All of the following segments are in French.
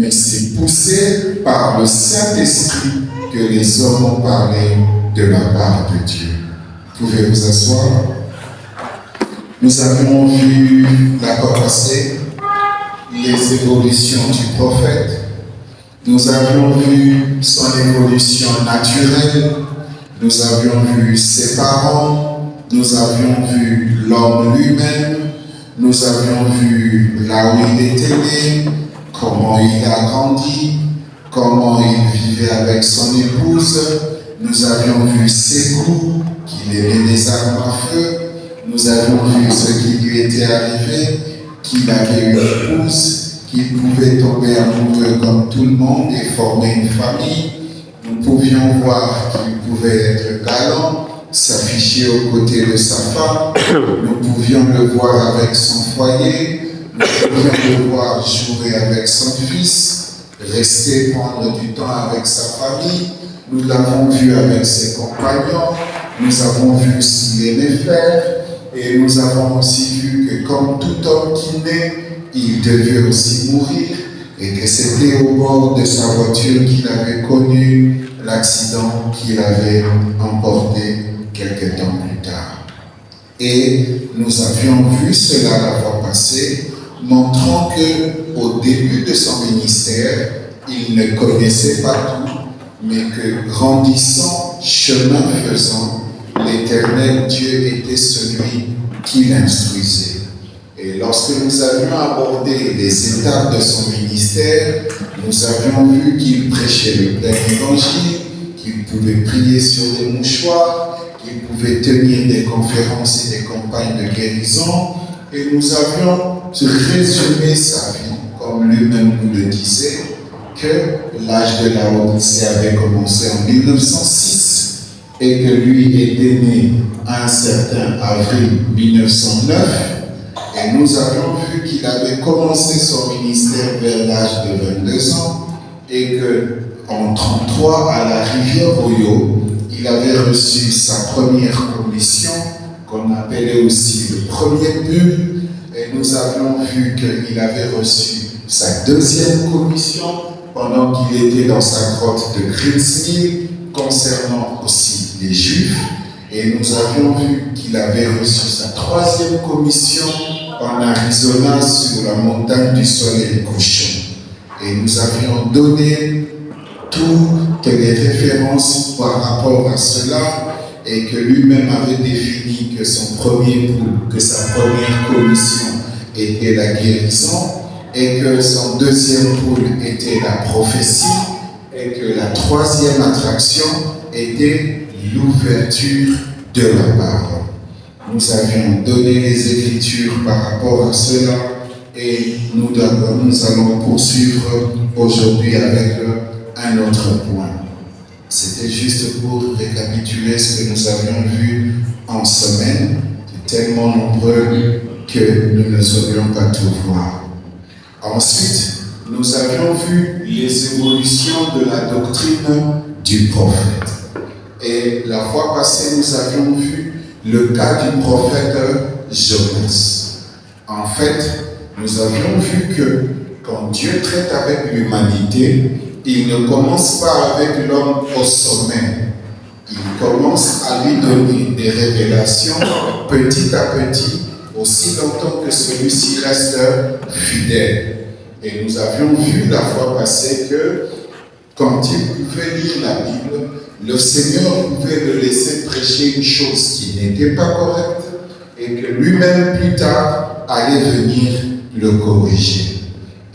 mais c'est poussé par le Saint-Esprit que les hommes ont parlé de la part de Dieu. Vous pouvez vous asseoir. Nous avions vu la fois passée les évolutions du prophète. Nous avions vu son évolution naturelle. Nous avions vu ses parents. Nous avions vu l'homme lui-même. Nous avions vu là où il était né, comment il a grandi, comment il vivait avec son épouse. Nous avions vu ses goûts, qu'il aimait les armes à feu. Nous avions vu ce qui lui était arrivé, qu'il avait une épouse, qu'il pouvait tomber amoureux comme tout le monde et former une famille. Nous pouvions voir qu'il pouvait être galant, s'afficher aux côtés de sa femme. Nous pouvions le voir avec son foyer. Nous pouvions le voir jouer avec son fils, rester prendre du temps avec sa famille. Nous l'avons vu avec ses compagnons. Nous avons vu ce qu'il aimait faire. Et nous avons aussi vu que comme tout homme qui naît, il devait aussi mourir. Et que c'était au bord de sa voiture qu'il avait connu l'accident qu'il avait emporté quelques temps plus tard. Et nous avions vu cela la fois passée, montrant qu'au début de son ministère, il ne connaissait pas tout, mais que grandissant, chemin faisant, l'Éternel Dieu était celui qui l'instruisait. Et lorsque nous avions abordé les étapes de son ministère, nous avions vu qu'il prêchait le plein évangile, qu'il pouvait prier sur des mouchoirs, qu'il pouvait tenir des conférences et des campagnes de guérison. Et nous avions résumé sa vie, comme lui-même nous le disait, que l'âge de la Odyssée avait commencé en 1906 et que lui était né un certain avril 1909. Et nous avions vu qu'il avait commencé son ministère vers l'âge de 22 ans et qu'en 1933, à la rivière Oyo, il avait reçu sa première commission, qu'on appelait aussi le premier bulle. Et nous avions vu qu'il avait reçu sa deuxième commission pendant qu'il était dans sa grotte de Greensmill, concernant aussi les Juifs. Et nous avions vu qu'il avait reçu sa troisième commission en Arizona sur la montagne du soleil couchant. Et nous avions donné toutes les références par rapport à cela et que lui-même avait défini que sa première commission était la guérison et que son deuxième pôle était la prophétie et que la troisième attraction était l'ouverture de la parole. Nous avions donné les Écritures par rapport à cela et nous allons poursuivre aujourd'hui avec un autre point. C'était juste pour récapituler ce que nous avions vu en semaine, tellement nombreux que nous ne saurions pas tout voir. Ensuite, nous avions vu les évolutions de la doctrine du prophète. Et la fois passée, nous avions vu le cas du prophète Jonas. En fait, nous avions vu que quand Dieu traite avec l'humanité, il ne commence pas avec l'homme au sommet. Il commence à lui donner des révélations petit à petit, aussi longtemps que celui-ci reste fidèle. Et nous avions vu la fois passée que quand il pouvait lire la Bible, le Seigneur pouvait le laisser prêcher une chose qui n'était pas correcte et que lui-même plus tard allait venir le corriger.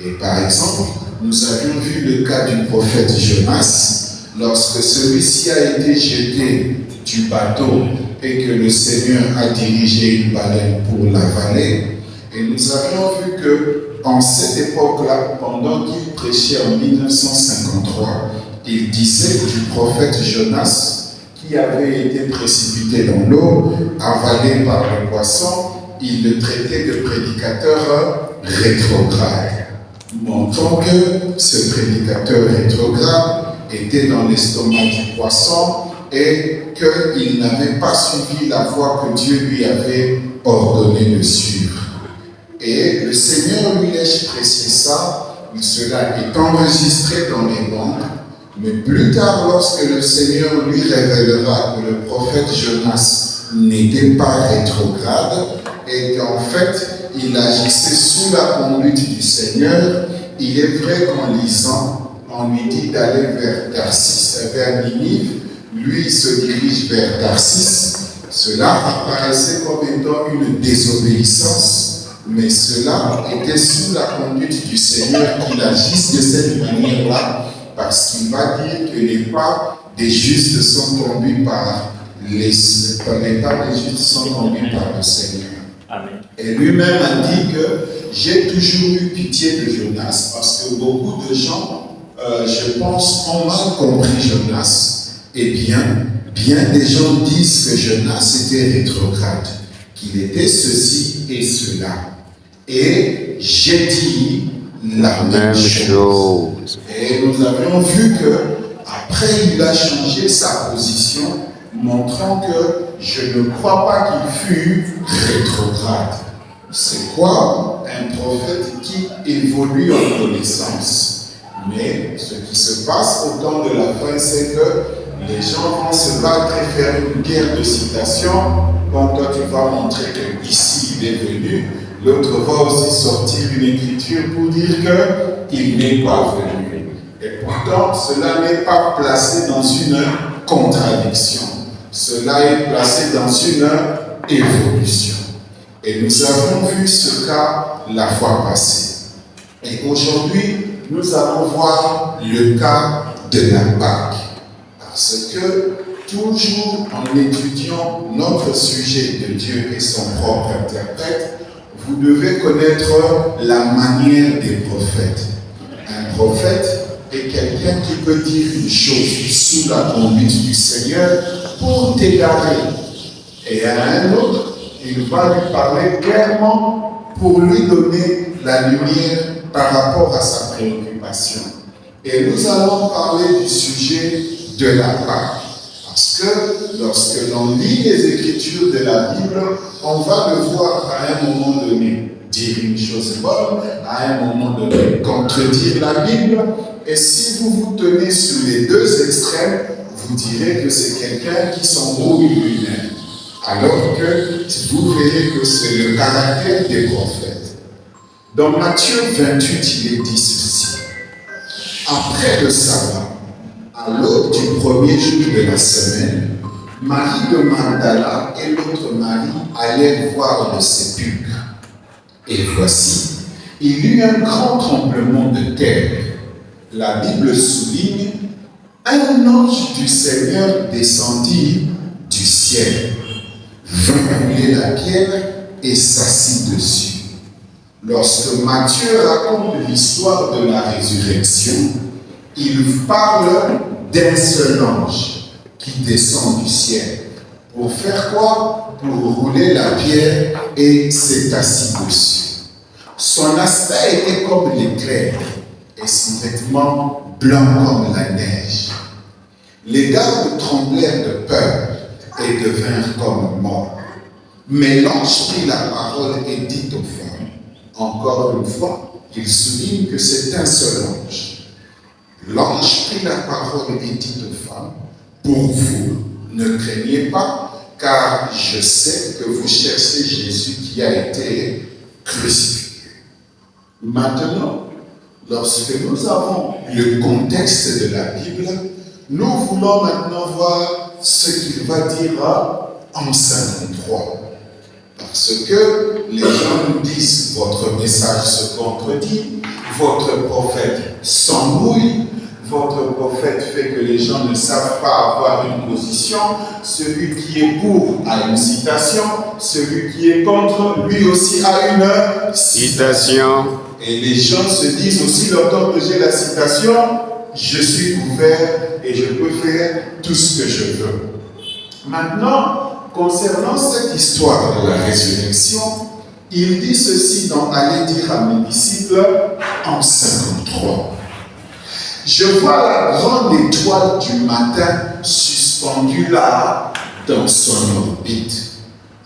Et par exemple, nous avions vu le cas du prophète Jonas, lorsque celui-ci a été jeté du bateau et que le Seigneur a dirigé une baleine pour l'avaler. Et nous avions vu que en cette époque-là, pendant qu'il prêchait en 1953, il disait du prophète Jonas, qui avait été précipité dans l'eau, avalé par le poisson, il le traitait de prédicateur rétrograde, montrant que ce prédicateur rétrograde était dans l'estomac du poisson et qu'il n'avait pas suivi la voie que Dieu lui avait ordonné de suivre. Et le Seigneur lui laisse préciser ça cela est enregistré dans les bandes, mais plus tard, lorsque le Seigneur lui révélera que le prophète Jonas n'était pas rétrograde et qu'en fait, il agissait sous la conduite du Seigneur, il est vrai qu'en lisant, on lui dit d'aller vers Tarsis, vers Ninive, lui se dirige vers Tarsis. Cela apparaissait comme étant une désobéissance, mais cela était sous la conduite du Seigneur qu'il agisse de cette manière-là, parce qu'il va dire que les pas des justes sont conduits par les pas des justes sont conduits par le Seigneur. Amen. Et lui-même a dit que j'ai toujours eu pitié de Jonas, parce que beaucoup de gens, je pense, ont mal compris Jonas. Eh bien des gens disent que Jonas était rétrograde, qu'il était ceci et cela. Et j'ai dit la même chose. Et nous avions vu que après il a changé sa position, montrant que je ne crois pas qu'il fût rétrograde. C'est quoi un prophète qui évolue en connaissance? Mais ce qui se passe au temps de la fin, c'est que les gens vont se battre et faire une guerre de citation. Quand toi tu vas montrer que ici il est venu, l'autre va aussi sortir une écriture pour dire qu'il n'est pas venu. Et pourtant, cela n'est pas placé dans une contradiction. Cela est placé dans une évolution. Et nous avons vu ce cas la fois passée. Et aujourd'hui, nous allons voir le cas de la Pâque. Parce que toujours en étudiant notre sujet de Dieu et son propre interprète, vous devez connaître la manière des prophètes. Un prophète est quelqu'un qui peut dire une chose sous la conduite du Seigneur pour t'égarer. Et à un autre, il va lui parler clairement pour lui donner la lumière par rapport à sa préoccupation. Et nous allons parler du sujet de la Pâque. Parce que lorsque l'on lit les Écritures de la Bible, on va le voir à un moment donné dire une chose bonne, à un moment donné contredire la Bible. Et si vous vous tenez sur les deux extrêmes, vous direz que c'est quelqu'un qui s'embrouille lui-même. Alors que vous verrez que c'est le caractère des prophètes. Dans Matthieu 28, il est dit ceci. Après le sabbat, à l'aube du premier jour de la semaine, Marie de Magdala et l'autre Marie allèrent voir le sépulcre. Et voici, il y eut un grand tremblement de terre. La Bible souligne, un ange du Seigneur descendit du ciel, vint rouler la pierre et s'assit dessus. Lorsque Matthieu raconte l'histoire de la résurrection, il parle d'un seul ange qui descend du ciel. Pour faire quoi? Pour rouler la pierre et s'est assis dessus. Son aspect était comme l'éclair et son vêtement blanc comme la neige. Les gardes tremblèrent de peur et devinrent comme morts. Mais l'ange prit la parole et dit aux femmes, encore une fois, il souligne que c'est un seul ange. L'ange prit la parole et dit aux femmes, pour vous, ne craignez pas, car je sais que vous cherchez Jésus qui a été crucifié. Maintenant, lorsque nous avons le contexte de la Bible, nous voulons maintenant voir ce qu'il va dire en 53. Parce que les gens nous disent, votre message se contredit, votre prophète s'embrouille, votre prophète fait que les gens ne savent pas avoir une position, celui qui est pour a une citation, celui qui est contre, lui aussi a une citation. Et les gens se disent aussi, longtemps que j'ai la citation, je suis couvert et je peux faire tout ce que je veux. Maintenant, concernant cette histoire de la résurrection, il dit ceci dans Allez dire à mes disciples en 53. Je vois la grande étoile du matin suspendue là dans son orbite.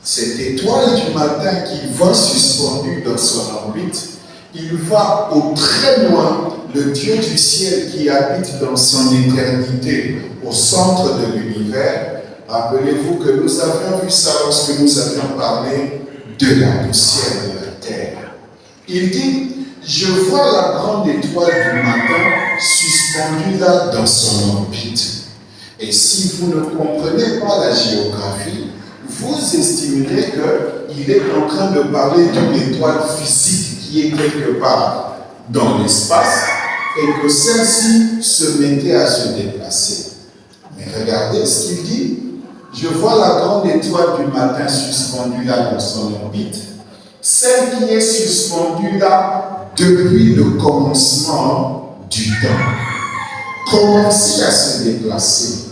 Cette étoile du matin qui va suspendue dans son orbite, il voit au très loin le Dieu du ciel qui habite dans son éternité au centre de l'univers. Rappelez-vous que nous avions vu ça lorsque nous avions parlé de la poussière de la terre. Il dit, je vois la grande étoile du matin suspendue là dans son orbite. Et si vous ne comprenez pas la géographie, vous estimerez qu'il est en train de parler d'une étoile physique qui est quelque part dans l'espace et que celle-ci se mettait à se déplacer. Mais regardez ce qu'il dit. Je vois la grande étoile du matin suspendue là dans son orbite, celle qui est suspendue là depuis le commencement du temps. Commencer à se déplacer.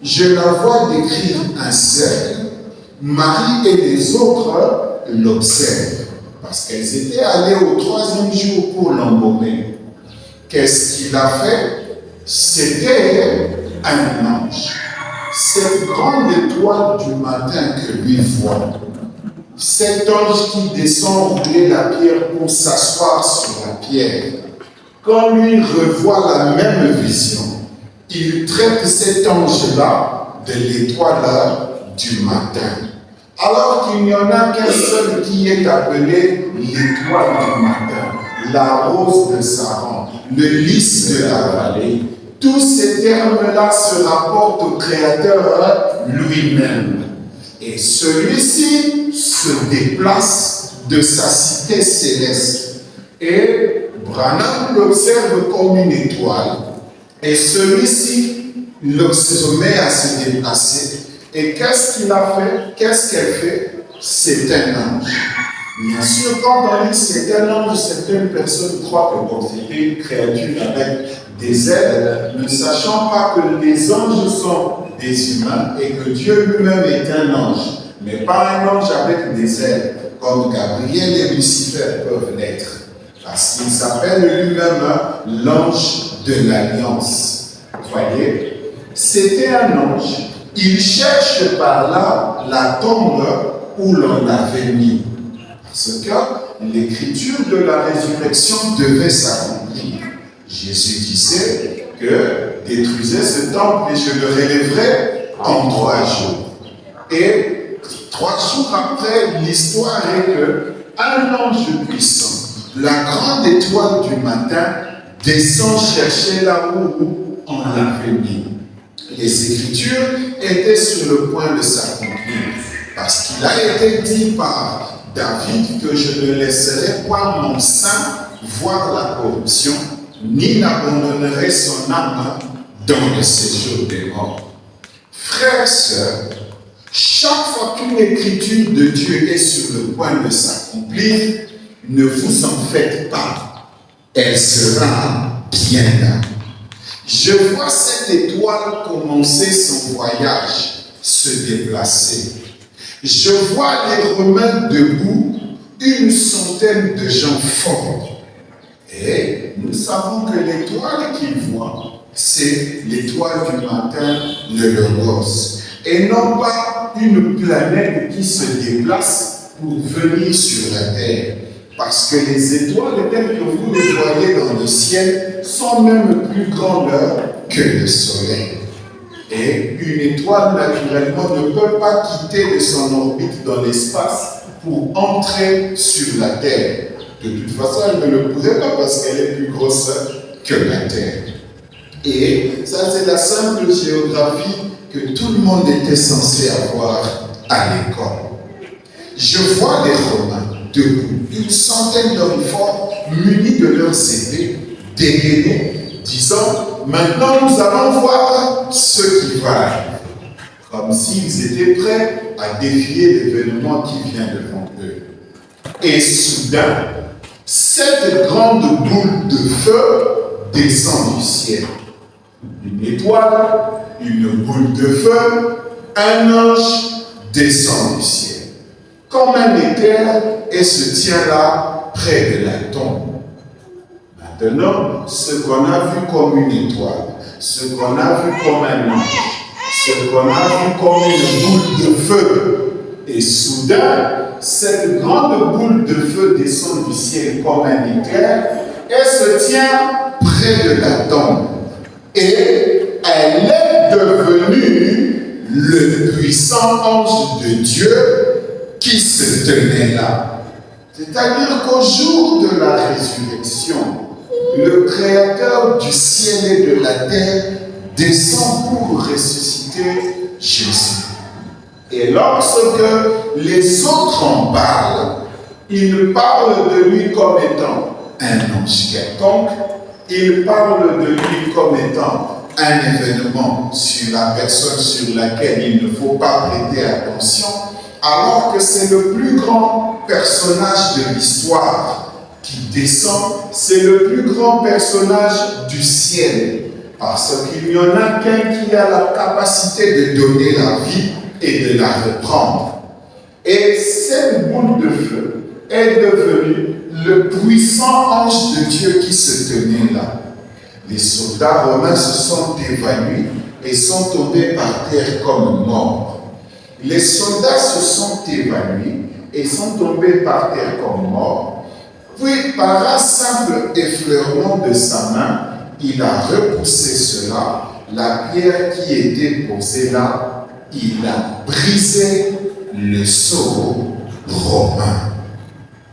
Je la vois décrire un cercle. Marie et les autres l'observent parce qu'elles étaient allées au 3e jour pour l'embaumer. Qu'est-ce qu'il a fait? C'était un ange. Cette grande étoile du matin que lui voit, cet ange qui descend rouler la pierre pour s'asseoir sur la pierre, quand lui revoit la même vision, il traite cet ange-là de l'étoile du matin. Alors qu'il n'y en a qu'un seul qui est appelé l'étoile du matin, la rose de Saran, le lys de la vallée. Tous ces termes-là se rapportent au Créateur lui-même. Et celui-ci se déplace de sa cité céleste. Et Branham l'observe comme une étoile. Et celui-ci se met à se déplacer. Et qu'est-ce qu'il a fait? Qu'est-ce qu'elle fait? C'est un ange. Bien sûr, quand on dit c'est un ange, certaines personnes croient que bon, c'était une créature avec des ailes, ne sachant pas que les anges sont des humains et que Dieu lui-même est un ange, mais pas un ange avec des ailes, comme Gabriel et Lucifer peuvent l'être, parce qu'il s'appelle lui-même l'ange de l'Alliance. Voyez, c'était un ange. Il cherche par là la tombe où l'on l'avait mis. Parce que l'écriture de la résurrection devait s'accomplir. Jésus disait que détruisez ce temple et je le relèverai en 3 jours. Et 3 jours après, l'histoire est que un ange puissant, la grande étoile du matin, descend chercher là où on l'avait mis. Les Écritures étaient sur le point de s'accomplir parce qu'il a été dit par David que je ne laisserai pas mon sein voir la corruption, ni n'abandonnerai son âme dans le séjour des morts. Frères et sœurs, chaque fois qu'une écriture de Dieu est sur le point de s'accomplir, ne vous en faites pas, elle sera bien là. Je vois cette étoile commencer son voyage, se déplacer. Je vois les Romains debout, une centaine de gens forts. Et nous savons que l'étoile qu'ils voient, c'est l'étoile du matin, le Logos. Et non pas une planète qui se déplace pour venir sur la terre. Parce que les étoiles telles que vous les voyez dans le ciel sont même plus grandes que le soleil. Et une étoile, naturellement, ne peut pas quitter de son orbite dans l'espace pour entrer sur la Terre. De toute façon, elle ne le pourrait pas parce qu'elle est plus grosse que la Terre. Et ça, c'est la simple géographie que tout le monde était censé avoir à l'école. Je vois les Romains debout, une centaine d'hommes forts, munis de leurs épées, dégainés, disant, maintenant nous allons voir ce qui va arriver. Comme s'ils étaient prêts à défier l'événement qui vient devant eux. Et soudain, cette grande boule de feu descend du ciel. Une étoile, une boule de feu, un ange descend du ciel. Comme un éther, et se tient là, près de la tombe. Maintenant, ce qu'on a vu comme une étoile, ce qu'on a vu comme un ange, ce qu'on a vu comme une boule de feu, Et soudain, cette grande boule de feu descend du ciel comme un éclair et se tient près de la tombe. Et elle est devenue le puissant ange de Dieu qui se tenait là. C'est-à-dire qu'au jour de la résurrection, le Créateur du ciel et de la terre descend pour ressusciter Jésus. Et lorsque les autres en parlent, ils parlent de lui comme étant un ange quelconque, ils parlent de lui comme étant un événement sur la personne sur laquelle il ne faut pas prêter attention, alors que c'est le plus grand personnage de l'histoire qui descend, c'est le plus grand personnage du ciel, parce qu'il n'y en a qu'un qui a la capacité de donner la vie et de la reprendre. Et cette boule de feu est devenue le puissant ange de Dieu qui se tenait là. Les soldats romains se sont évanouis et sont tombés par terre comme morts. Les soldats se sont évanouis et sont tombés par terre comme morts. Puis, par un simple effleurement de sa main, il a repoussé cela. La pierre qui était posée là, il a brisé le sceau romain.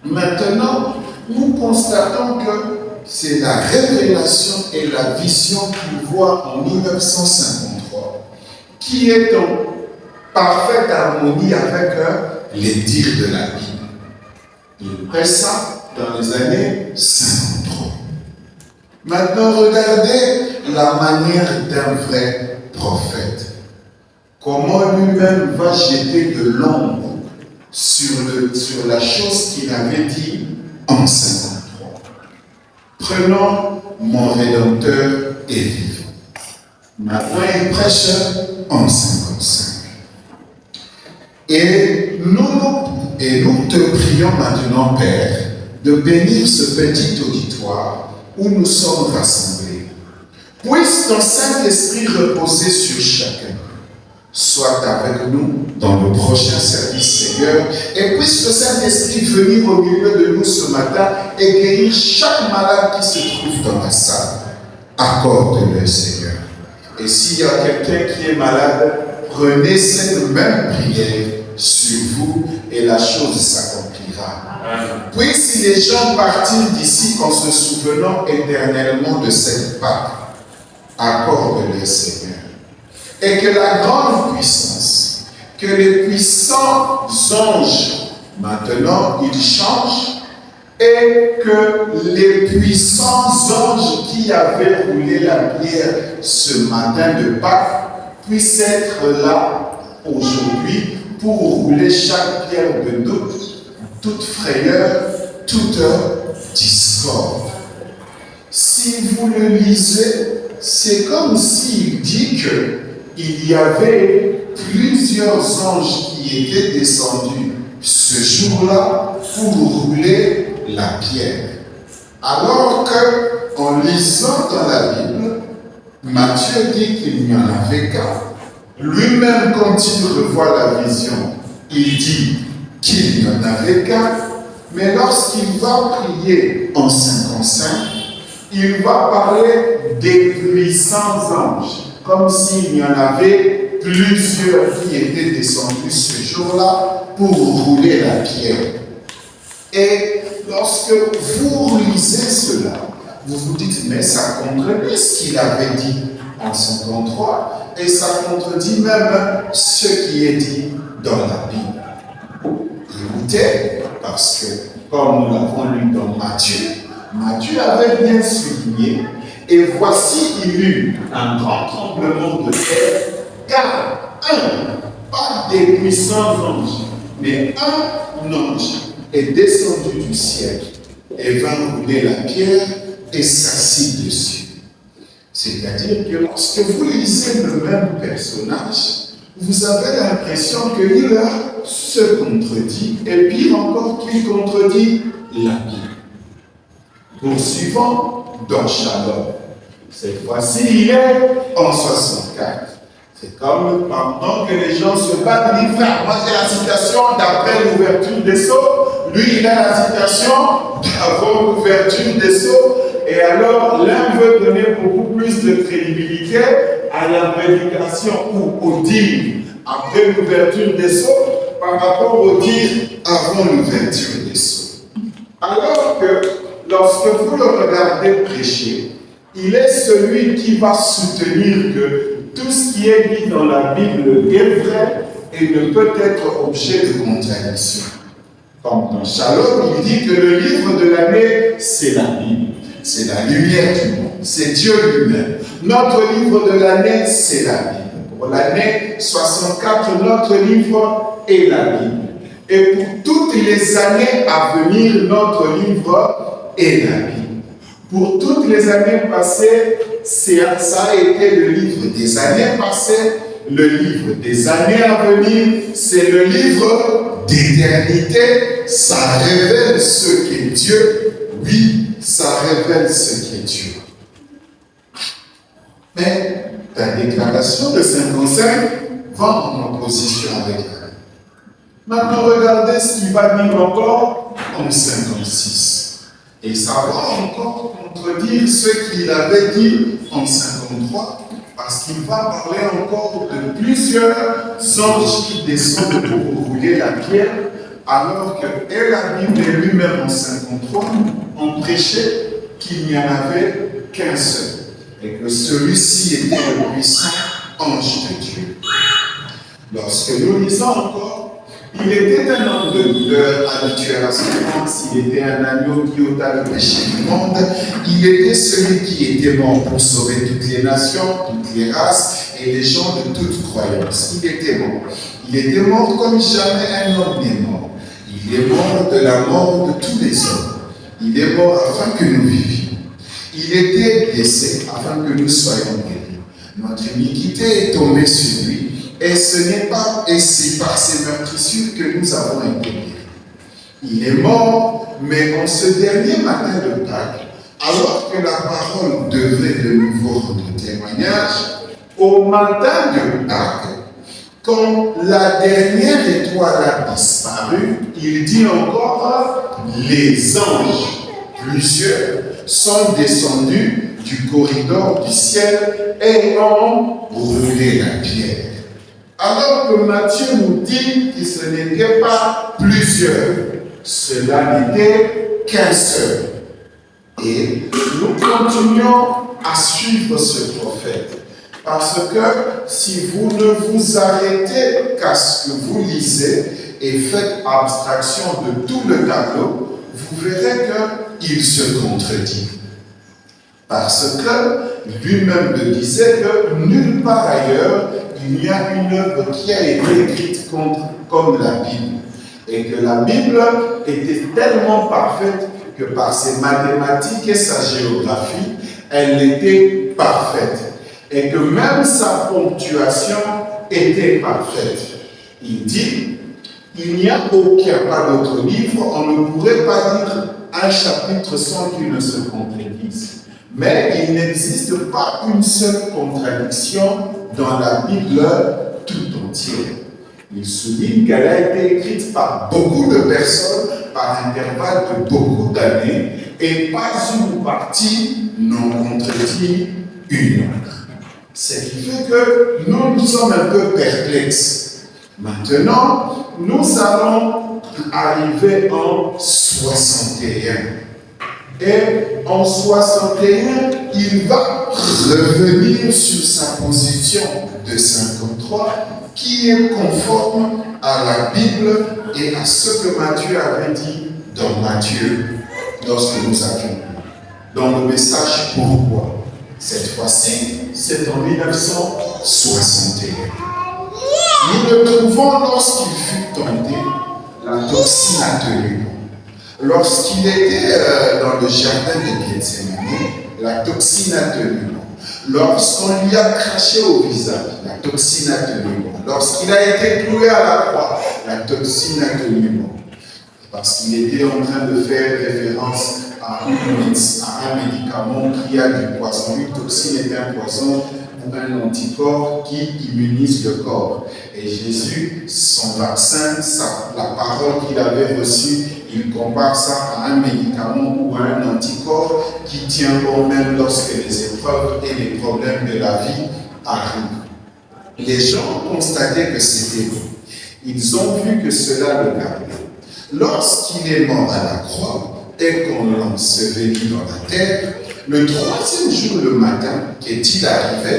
Maintenant, nous constatons que c'est la révélation et la vision qu'il voit en 1953 qui est en parfaite harmonie avec les dires de la Bible. Il presse ça dans les années 53. Maintenant, regardez la manière d'un vrai prophète. Comment lui-même va jeter de l'ombre sur la chose qu'il avait dit en 53. Prenons mon Rédempteur est vivant. Maintenant, il prêche en 55. Et nous te prions maintenant, Père, de bénir ce petit auditoire où nous sommes rassemblés. Puisse ton Saint-Esprit reposer sur chacun. Sois avec nous dans le prochain service, Seigneur, et puisse le Saint-Esprit venir au milieu de nous ce matin et guérir chaque malade qui se trouve dans la salle. Accorde-le, Seigneur. Et s'il y a quelqu'un qui est malade, prenez cette même prière sur vous et la chose s'accomplira. Puis si les gens partirent d'ici en se souvenant éternellement de cette Pâque, accorde-le, Seigneur. Et que la grande puissance, que les puissants anges, maintenant, ils changent, et que les puissants anges qui avaient roulé la pierre ce matin de Pâques puissent être là aujourd'hui pour rouler chaque pierre de doute, toute frayeur, toute discorde. Si vous le lisez, c'est comme s'il dit qu'il y avait plusieurs anges qui étaient descendus ce jour-là pour rouler la pierre. Alors qu'en lisant dans la Bible, Matthieu dit qu'il n'y en avait qu'un. Lui-même, quand il revoit la vision, il dit qu'il n'y en avait qu'un. Mais lorsqu'il va prier en 55, il va parler des puissants anges, comme s'il y en avait plusieurs qui étaient descendus ce jour-là pour rouler la pierre. Et lorsque vous lisez cela, vous vous dites, mais ça contredit ce qu'il avait dit en 53, et ça contredit même ce qui est dit dans la Bible. Écoutez, parce que, comme nous l'avons lu dans Matthieu, Matthieu avait bien souligné, et voici il y eut un grand tremblement de terre, car pas des puissants anges, mais un ange est descendu du ciel et vint rouler la pierre et s'assit dessus. C'est-à-dire que lorsque vous lisez le même personnage, vous avez l'impression qu'il se contredit, et pire encore qu'il contredit la Bible. Poursuivons dans Shalom. Cette fois-ci, il est en 64. C'est comme pendant que les gens se battent, il dit frère, moi j'ai la citation d'après l'ouverture des sceaux, lui il a la citation avant l'ouverture des sceaux, et alors l'un veut donner beaucoup plus de crédibilité à la prédication ou au dire après l'ouverture des sceaux par rapport au dire avant l'ouverture des sceaux. Alors que lorsque vous le regardez prêcher, il est celui qui va soutenir que tout ce qui est dit dans la Bible est vrai et ne peut être objet de contradiction. Comme dans Shalom, il dit que le livre de l'année, c'est la Bible. C'est la lumière du monde. C'est Dieu lui-même. Notre livre de l'année, c'est la Bible. Pour l'année 64, notre livre est la Bible. Et pour toutes les années à venir, notre livre est la Bible. Pour toutes les années passées, ça a été le livre des années passées, le livre des années à venir, c'est le livre d'éternité. Ça révèle ce qu'est Dieu. Oui, ça révèle ce qu'est Dieu. Mais la déclaration de 55 va en opposition avec la Bible. Maintenant, regardez ce qu'il va dire encore en 56. Et ça va encore contredire ce qu'il avait dit en 53, parce qu'il va parler encore de plusieurs anges qui descendent pour rouler la pierre, alors que la Bible et lui-même en 53 ont prêché qu'il n'y en avait qu'un seul, et que celui-ci était le puissant ange de Dieu. Lorsque nous lisons encore, il était un homme de douleur habitué à la souffrance, il était un agneau qui ôta le péché du monde, il était celui qui était mort pour sauver toutes les nations, toutes les races et les gens de toute croyance. Il était mort. Il était mort comme jamais un homme n'est mort. Il est mort de la mort de tous les hommes. Il est mort afin que nous vivions. Il était blessé afin que nous soyons guéris. Notre iniquité est tombée sur lui. Et c'est par ses meurtrissures que nous avons été guéris. Il est mort, mais en ce dernier matin de Pâques, alors que la parole devait de nouveau rendre témoignage, au matin de Pâques, quand la dernière étoile a disparu, il dit encore, les anges, plusieurs, sont descendus du corridor du ciel et ont roulé la pierre. Alors que Matthieu nous dit que ce n'était pas plusieurs, cela n'était qu'un seul. Et nous continuons à suivre ce prophète. Parce que si vous ne vous arrêtez qu'à ce que vous lisez et faites abstraction de tout le tableau, vous verrez qu'il se contredit. Parce que lui-même le disait que nulle part ailleurs, il y a une œuvre qui a été écrite comme la Bible. Et que la Bible était tellement parfaite que par ses mathématiques et sa géographie, elle était parfaite. Et que même sa ponctuation était parfaite. Il dit, il n'y a pas d'autre livre, on ne pourrait pas lire un chapitre sans qu'il ne se contredise. Mais il n'existe pas une seule contradiction dans la Bible tout entière. Il souligne qu'elle a été écrite par beaucoup de personnes, par intervalle de beaucoup d'années, et pas une partie n'en contredit une autre. Ce qui fait que nous sommes un peu perplexes. Maintenant, nous allons arriver en 61. Et en 61, il va revenir sur sa position de 53, qui est conforme à la Bible et à ce que Matthieu avait dit dans Matthieu, lorsque nous avions lu. Dans le message pourquoi. Cette fois-ci, c'est en 1961. Nous le trouvons lorsqu'il fut tenté, la toxine a tenu. Lorsqu'il était dans le jardin de Gethsémani, la toxine a tenu. Lorsqu'on lui a craché au visage, la toxine a tenu. Lorsqu'il a été cloué à la croix, la toxine a tenu. Parce qu'il était en train de faire référence à un médicament qui a du poison. Une toxine est un poison un anticorps qui immunise le corps. Et Jésus, son vaccin, la parole qu'il avait reçue, il compare ça à un médicament ou à un anticorps qui tient bon même lorsque les épreuves et les problèmes de la vie arrivent. Les gens constataient que c'était bon. Ils ont vu que cela le gardait. Lorsqu'il est mort à la croix et qu'on l'a enseveli dans la terre, le troisième jour le matin, qu'est-il arrivé?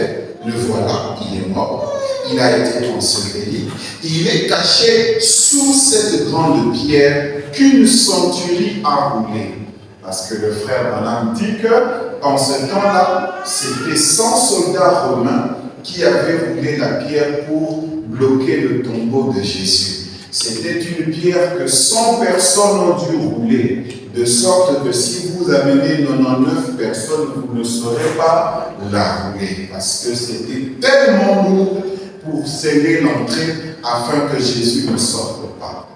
Le voilà, il est mort, il a été enseveli, il est caché sous cette grande pierre qu'une centurie a roulée. Parce que le frère Branham dit qu'en ce temps-là, c'était 100 soldats romains qui avaient roulé la pierre pour bloquer le tombeau de Jésus. C'était une pierre que 100 personnes ont dû rouler, de sorte que si vous amenez 99 personnes, vous ne saurez pas la rouler, parce que c'était tellement lourd pour sceller l'entrée afin que Jésus ne sorte pas.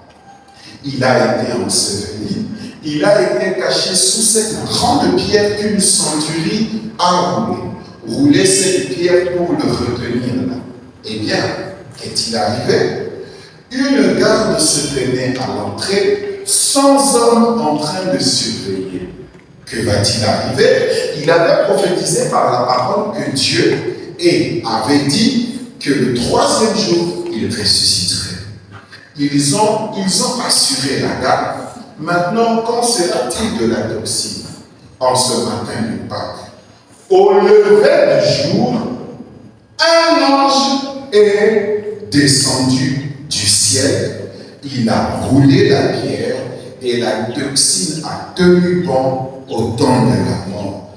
Il a été enseveli, il a été caché sous cette grande pierre qu'une centurie a roulée. Rouler cette pierre pour le retenir là. Eh bien, qu'est-il arrivé? Une garde se tenait à l'entrée, 100 hommes en train de surveiller. Que va-t-il arriver? Il avait prophétisé par la parole que Dieu avait dit que le troisième jour, il ressusciterait. Ils ont assuré la garde. Maintenant, qu'en sera-t-il de la toxine en ce matin du Pâques? Au lever du jour, un ange est descendu du ciel. Il a roulé la pierre et la toxine a tenu bon au temps de la mort.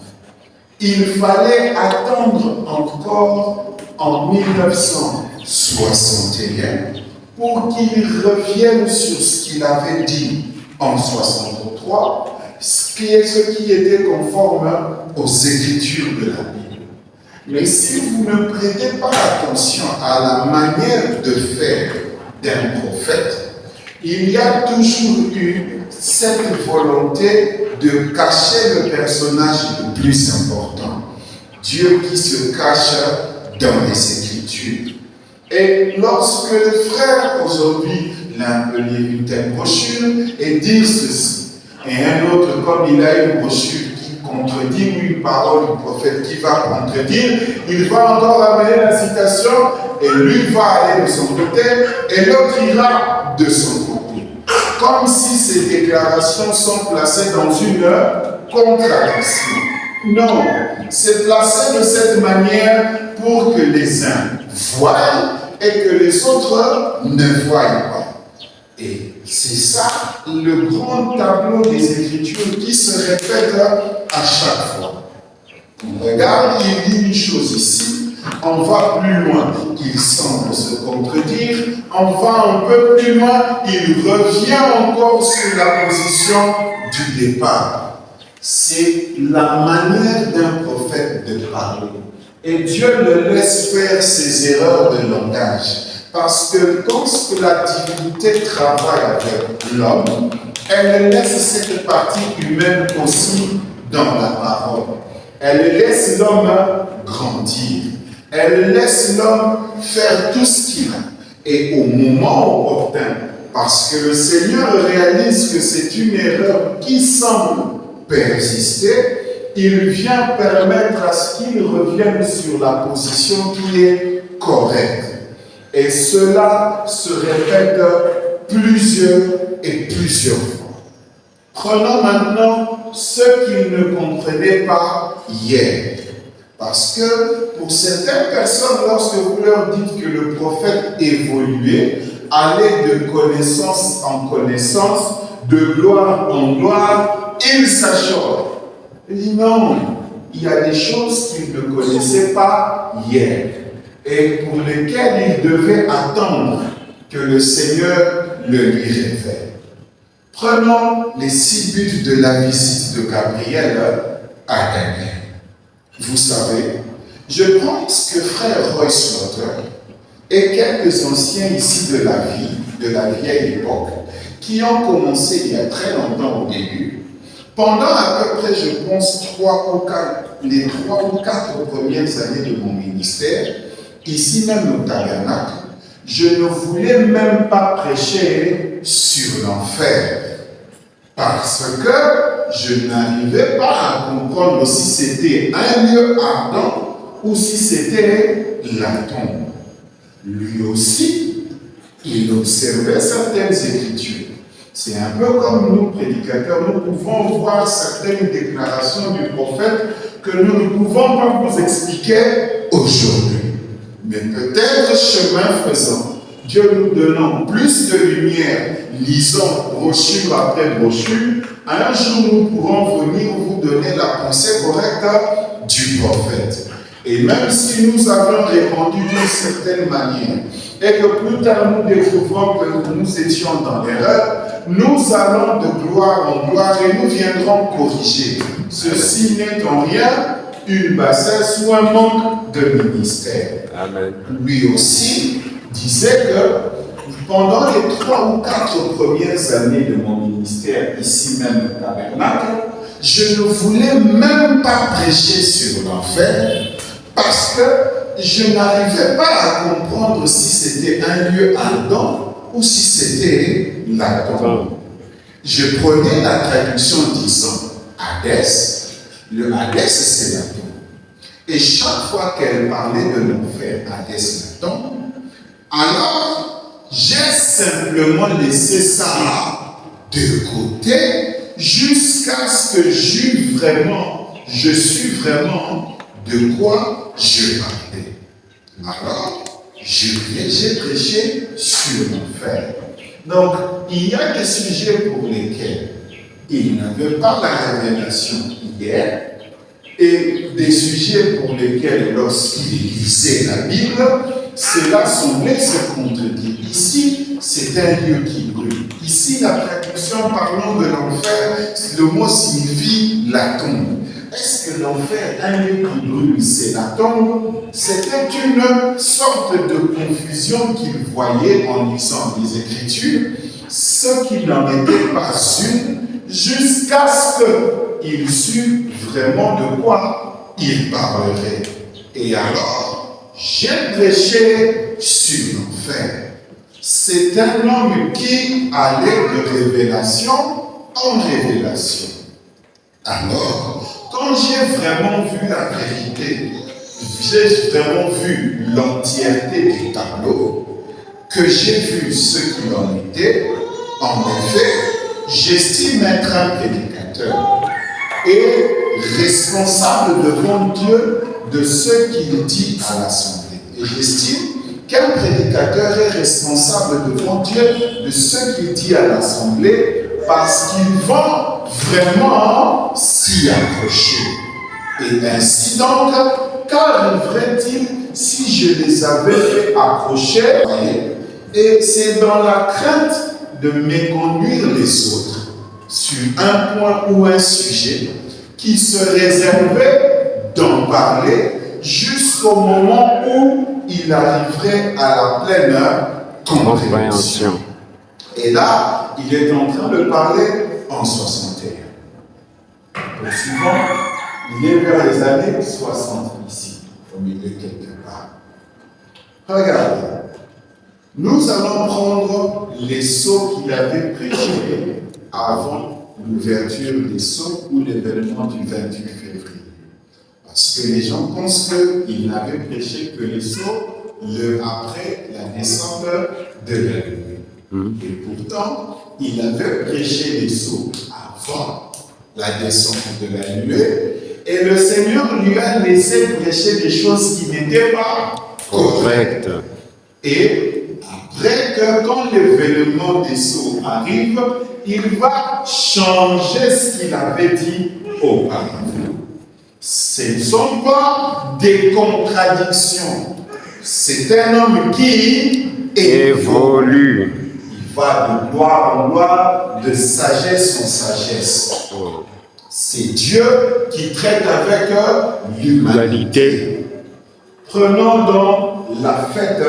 Il fallait attendre encore en 1961 pour qu'il revienne sur ce qu'il avait dit en 63, ce qui était conforme aux Écritures de la Bible. Mais si vous ne prêtez pas attention à la manière de faire d'un prophète, il y a toujours eu cette volonté de cacher le personnage le plus important. Dieu qui se cache dans les Écritures. Et lorsque le frère aujourd'hui l'a appelé une telle brochure et dit ceci, et un autre, comme il a une brochure qui contredit une parole du prophète qui va contredire, il va encore amener la citation et lui va aller de son côté et l'autre ira de son côté. Comme si ces déclarations sont placées dans une contradiction. Non, c'est placé de cette manière pour que les uns voient et que les autres ne voient pas. Et c'est ça le grand tableau des Écritures qui se répète à chaque fois. On regarde, il dit une chose ici, on va plus loin, il semble se contredire, on va un peu plus loin, il revient encore sur la position du départ. C'est la manière d'un prophète de parler. Et Dieu le laisse faire ses erreurs de langage. Parce que quand la divinité travaille avec l'homme, elle laisse cette partie humaine aussi dans la parole. Elle laisse l'homme grandir. Elle laisse l'homme faire tout ce qu'il a. Et au moment opportun, parce que le Seigneur réalise que c'est une erreur qui semble persister, il vient permettre à ce qu'il revienne sur la position qui est correcte. Et cela se répète plusieurs fois. Prenons maintenant ce qu'ils ne comprenaient pas hier. Parce que pour certaines personnes, lorsque vous leur dites que le prophète évoluait, allait de connaissance en connaissance, de gloire en gloire, il s'achorde. Il dit non, il y a des choses qu'il ne connaissait pas hier et pour lesquelles il devait attendre que le Seigneur le lui révèle. Prenons les 6 buts de la visite de Gabriel à Daniel. Vous savez, je pense que frère Royce Slaughter et quelques anciens ici de la vieille époque, qui ont commencé il y a très longtemps au début, pendant à peu près, je pense, 3 les 3 ou 4 premières années de mon ministère, ici même au tabernacle, je ne voulais même pas prêcher sur l'enfer. Parce que je n'arrivais pas à comprendre si c'était un lieu ardent ou si c'était la tombe. Lui aussi, il observait certaines écritures. C'est un peu comme nous, prédicateurs, nous pouvons voir certaines déclarations du prophète que nous ne pouvons pas vous expliquer aujourd'hui. Mais peut-être, chemin faisant, Dieu nous donnant plus de lumière, lisant brochure après brochure, un jour nous pourrons venir vous donner la pensée correcte du prophète. Et même si nous avons répondu d'une certaine manière, et que plus tard nous découvrons que nous étions dans l'erreur, nous allons de gloire en gloire et nous viendrons corriger. Ceci n'est en rien une bassesse ou un manque de ministère. Amen. Lui aussi disait que pendant les 3 ou 4 premières années de mon ministère, ici même au tabernacle, je ne voulais même pas prêcher sur l'enfer parce que je n'arrivais pas à comprendre si c'était un lieu ardent ou si c'était la tombe. Je prenais la traduction disant Hadès. Le Hadès, c'est la tombe. Et chaque fois qu'elle parlait de l'enfer, Hadès, la tombe, alors j'ai simplement laissé ça de côté jusqu'à ce que je suis vraiment de quoi je parlais. Alors, j'ai prêché sur l'enfer. Donc, il y a des sujets pour lesquels il n'avait pas la révélation hier, et des sujets pour lesquels, lorsqu'il lisait la Bible, cela semblait se contredire. Ici, c'est un lieu qui brûle. Ici, la traduction parlant de l'enfer, le mot signifie la tombe. Est-ce que l'enfer, un lieu qui brûle, c'est la tombe? C'était une sorte de confusion qu'il voyait en lisant les Écritures, ce qui n'en était pas une, jusqu'à ce qu'il sût vraiment de quoi il parlerait. Et alors, j'ai prêché sur l'enfer. C'est un homme qui allait de révélation en révélation. Alors, quand j'ai vraiment vu la vérité, j'ai vraiment vu l'entièreté du tableau, que j'ai vu ce qu'il en était, en effet, j'estime être un prédicateur et responsable devant Dieu de ce qu'il dit à l'Assemblée. Et j'estime qu'un prédicateur est responsable devant Dieu de ce qu'il dit à l'Assemblée parce qu'il va vraiment s'y accrocher. Et ainsi donc, qu'arriverait-il si je les avais fait accrocher? Et c'est dans la crainte de méconduire les autres sur un point ou un sujet qui se réservait d'en parler jusqu'au moment où il arriverait à la pleine compréhension. Et là, il est en train de parler en 61. Poursuivant, il est vers les années 60 ici, au milieu quelque part. Regardez, nous allons prendre les sceaux qu'il avait prêchés avant l'ouverture des sceaux ou l'événement du 28 février. Parce que les gens pensent qu'il n'avait prêché que les sceaux après la naissance de la nuée. Et pourtant, il avait prêché les sceaux avant la descente de la nuée. Et le Seigneur lui a laissé prêcher des choses qui n'étaient pas correctes. Et après que quand l'événement des sceaux arrive, il va changer ce qu'il avait dit auparavant. Ce ne sont pas des contradictions. C'est un homme qui évolue. Il va de gloire en gloire, de sagesse en sagesse. C'est Dieu qui traite avec l'humanité. Prenons donc la fête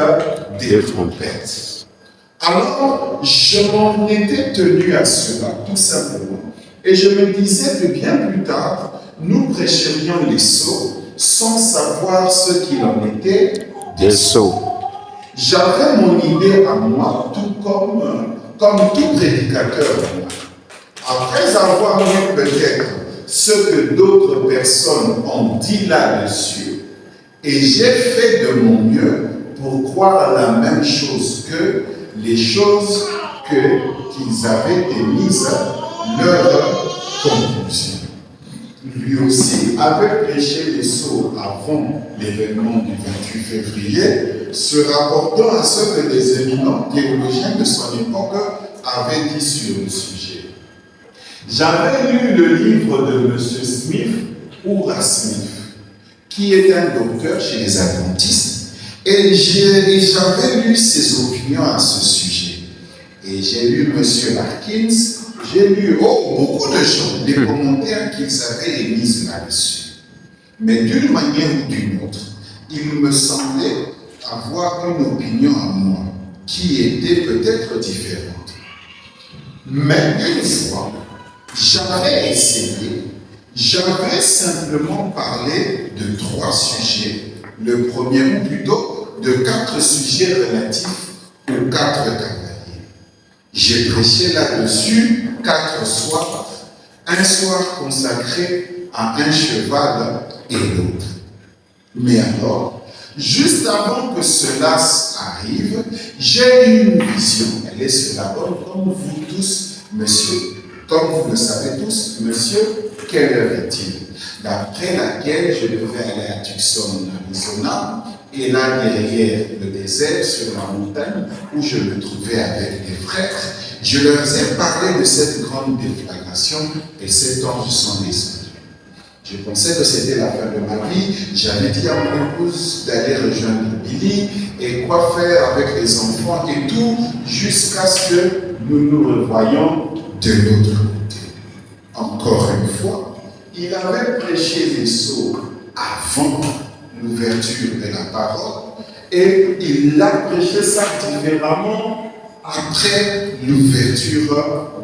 des trompettes. Alors, je m'en étais tenu à cela, tout simplement. Et je me disais que bien plus tard, nous prêcherions les sceaux sans savoir ce qu'il en était Des sceaux. J'avais mon idée à moi, tout comme tout prédicateur. Après avoir lu peut-être ce que d'autres personnes ont dit là-dessus, et j'ai fait de mon mieux pour croire la même chose que les choses qu'ils avaient émises leur conclusion. Lui aussi avait prêché les sceaux avant l'événement du 28 février, se rapportant à ce que les éminents théologiens de son époque avaient dit sur le sujet. J'avais lu le livre de M. Smith, Ura Smith, qui est un docteur chez les adventistes, et j'avais lu ses opinions à ce sujet. Et j'ai lu M. Larkins, j'ai lu beaucoup de choses, des commentaires qu'ils avaient émis là-dessus. Mais d'une manière ou d'une autre, il me semblait avoir une opinion à moi qui était peut-être différente. Mais une fois, j'avais simplement parlé de 3 sujets. Le premier, ou plutôt de 4 sujets relatifs aux 4 cavaliers. J'ai prêché là-dessus 4 soirs, un soir consacré à un cheval et l'autre. Mais alors, juste avant que cela arrive, j'ai eu une vision. Elle est sur la bonne, comme vous tous, monsieur. Comme vous le savez tous, monsieur, quelle heure est-il? D'après laquelle je devais aller à Tucson, Arizona, et là derrière le désert, sur la montagne, où je me trouvais avec des frères, je leur ai parlé de cette grande déflagration et cet ange sans descendu. Je pensais que c'était la fin de ma vie. J'avais dit à mon épouse d'aller rejoindre Billy et quoi faire avec les enfants et tout, jusqu'à ce que nous nous revoyions de l'autre côté. Encore une fois, il avait prêché les sceaux avant l'ouverture de la parole et il l'a prêché ça différemment après l'ouverture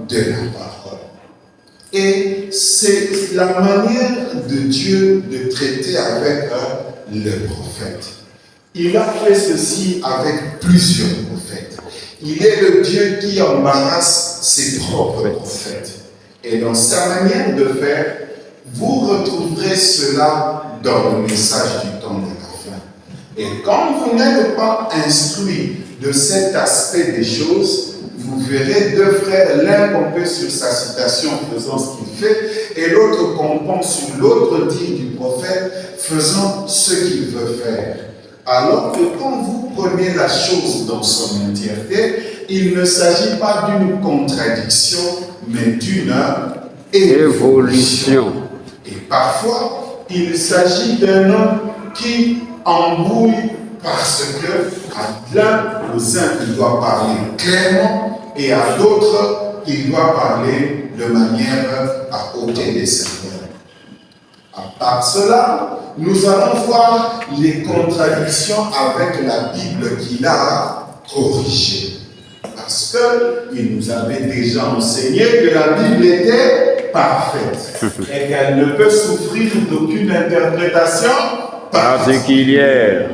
de la parole. Et c'est la manière de Dieu de traiter avec le prophète. Il a fait ceci avec plusieurs prophètes. Il est le Dieu qui embarrasse ses propres prophètes. Et dans sa manière de faire, vous retrouverez cela dans le message du temps de la fin. Et quand vous n'êtes pas instruit de cet aspect des choses, vous verrez 2 frères, l'un camper sur sa citation faisant ce qu'il fait, et l'autre campant sur l'autre dit du prophète faisant ce qu'il veut faire. Alors que quand vous prenez la chose dans son entièreté, il ne s'agit pas d'une contradiction, mais d'une évolution. Et parfois, il s'agit d'un homme qui embrouille parce que à l'un, aux uns, il doit parler clairement et à d'autres, il doit parler de manière à ôter les sermons. À part cela, nous allons voir les contradictions avec la Bible qu'il a corrigée. Parce qu'il nous avait déjà enseigné que la Bible était parfaite et qu'elle ne peut souffrir d'aucune interprétation particulière.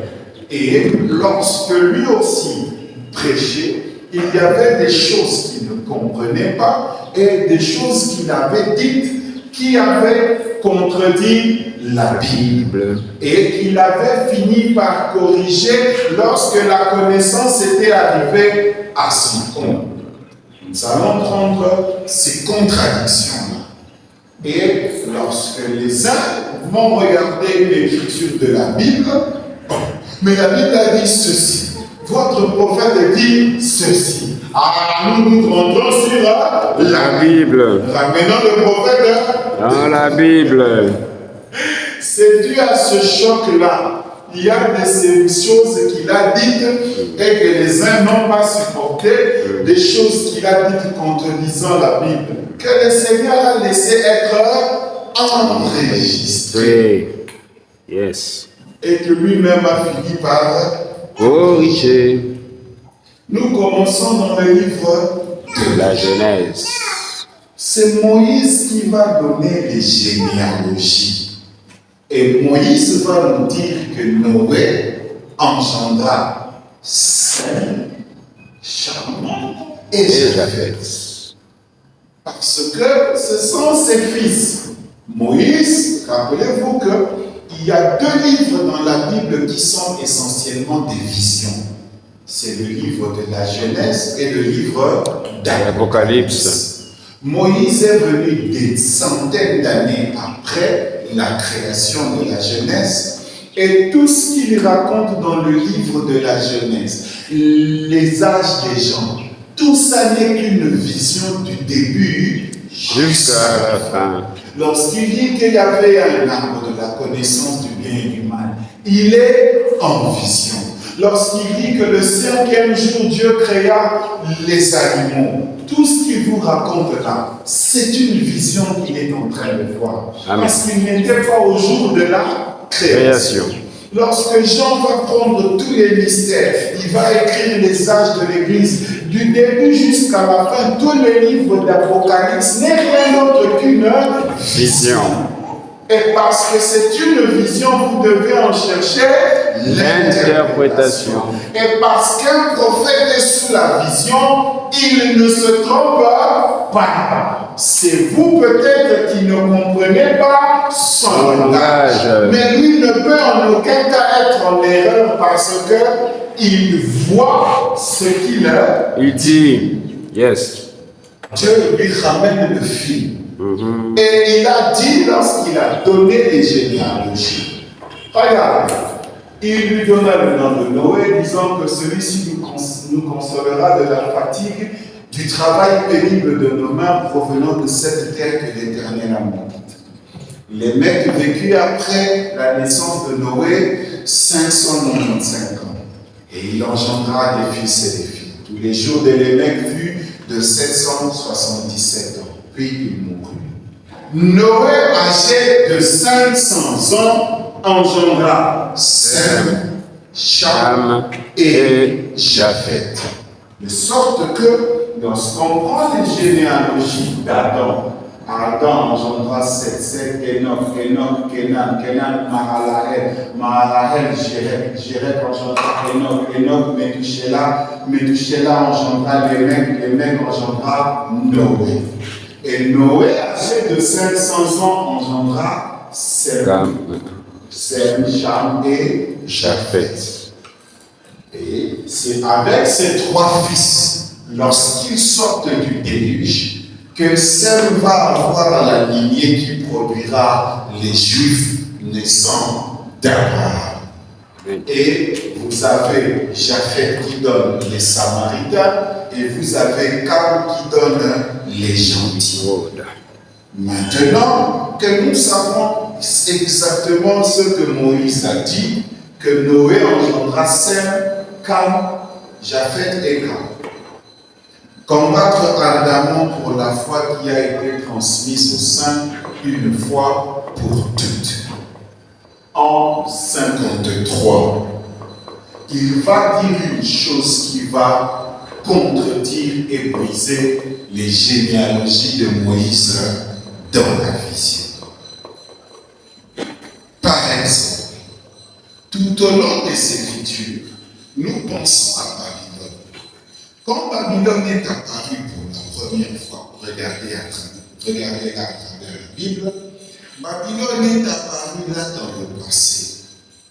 Et lorsque lui aussi prêchait, il y avait des choses qu'il ne comprenait pas et des choses qu'il avait dites qui avaient contredit la Bible. Et qu'il avait fini par corriger lorsque la connaissance était arrivée à son compte. Nous allons prendre ces contradictions-là. Et lorsque les uns vont regarder une écriture de la Bible, mais la Bible a dit ceci, votre prophète dit ceci. Ah, nous rentrons sur la Bible. Ramenons le prophète dans la Bible. C'est dû à ce choc-là. Il y a des choses qu'il a dites et que les uns n'ont pas supporté, des choses qu'il a dites contredisant la Bible, que le Seigneur a laissé être enregistré. Yes. Et que lui-même a fini par corriger. Nous commençons dans le livre de la Genèse. c'est Moïse qui va donner les généalogies. Et Moïse va nous dire que Noé engendra Sem, Cham et Japheth. Parce que ce sont ses fils. Moïse, rappelez-vous qu'il y a 2 livres dans la Bible qui sont essentiellement des visions. C'est le livre de la Genèse et le livre d'Apocalypse. Moïse est venu des centaines d'années après la création de la Genèse, et tout ce qu'il raconte dans le livre de la Genèse, les âges des gens, tout ça n'est qu'une vision du début Jusqu'à la fin. Lorsqu'il dit qu'il y avait un arbre de la connaissance du bien et du mal, il est en vision. Lorsqu'il dit que le 5e jour, Dieu créa les animaux, tout ce qu'il vous raconte là, c'est une vision qu'il est en train de voir. Amen. Parce qu'il n'était pas au jour de la création. Lorsque Jean va prendre tous les mystères, il va écrire les âges de l'Église, du début jusqu'à la fin, tous les livres d'Apocalypse n'est rien d'autre qu'une Vision. Et parce que c'est une vision, vous devez en chercher L'interprétation. Et parce qu'un prophète est sous la vision, il ne se trompe pas. C'est vous peut-être qui ne comprenez pas son langage. Mais lui ne peut en aucun cas être en erreur parce qu'il voit ce qu'il a. Il dit, yes. Dieu lui ramène le fil. Et il a dit lorsqu'il a donné les généalogies, regarde, il lui donna le nom de Noé, disant que celui-ci nous consolera de la fatigue du travail pénible de nos mains provenant de cette terre que l'Éternel a maudite. Les mecs vécurent après la naissance de Noé 595 ans, et il engendra des fils et des filles. Tous les jours de Lémec furent de 777 ans. Puis il mourut. Noé, âgé de 500 ans, engendra Sem, Cham et Japheth. De sorte que, lorsqu'on prend les généalogies d'Adam, Adam engendra Seth, Enoch, Kenan, Mahalalel, Jéret engendra Enoch, Métouchéla engendra Lémec engendra Noé. Et Noé, âgé de 500 ans, engendra Sem, Cham et Japheth. Et c'est avec ces 3 fils, lorsqu'ils sortent du déluge, que Sem va avoir la lignée qui produira les Juifs naissant d'Abraham. Et vous avez Japheth qui donne les Samaritains, et vous avez Cam qui donne les gentils. Maintenant que nous savons exactement ce que Moïse a dit, que Noé engendra Sem, Cam, Japheth et Cam. Combattre ardemment pour la foi qui a été transmise aux saints une fois pour toutes. En 53, il va dire une chose qui va contredire et briser les généalogies de Moïse dans la vision. Par exemple, tout au long des Écritures, nous pensons à Babylone. Quand Babylone est apparue pour la première fois, regardez-la à travers la Bible, Babylone est apparue là dans le passé.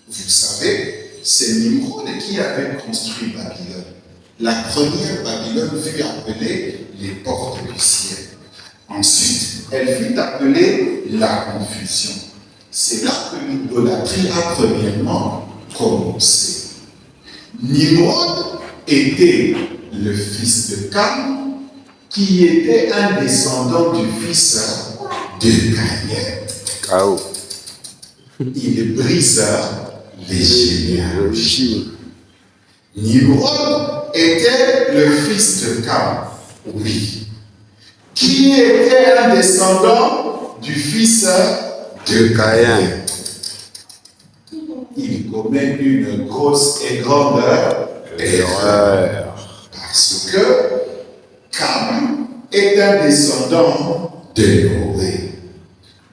Vous savez, c'est Nimrod qui avait construit Babylone. La première Babylone fut appelée les portes du ciel. Ensuite, elle fut appelée la confusion. C'est là que l'idolâtrie a premièrement commencé. Nimrod était le fils de Cam, qui était un descendant du fils de Caïn. Il brisa les généalogies. Nimrod était le fils de Cam, oui, qui était un descendant du fils de Caïn. Il commet une grosse et grande erreur. Parce que Cam est un descendant de Noé.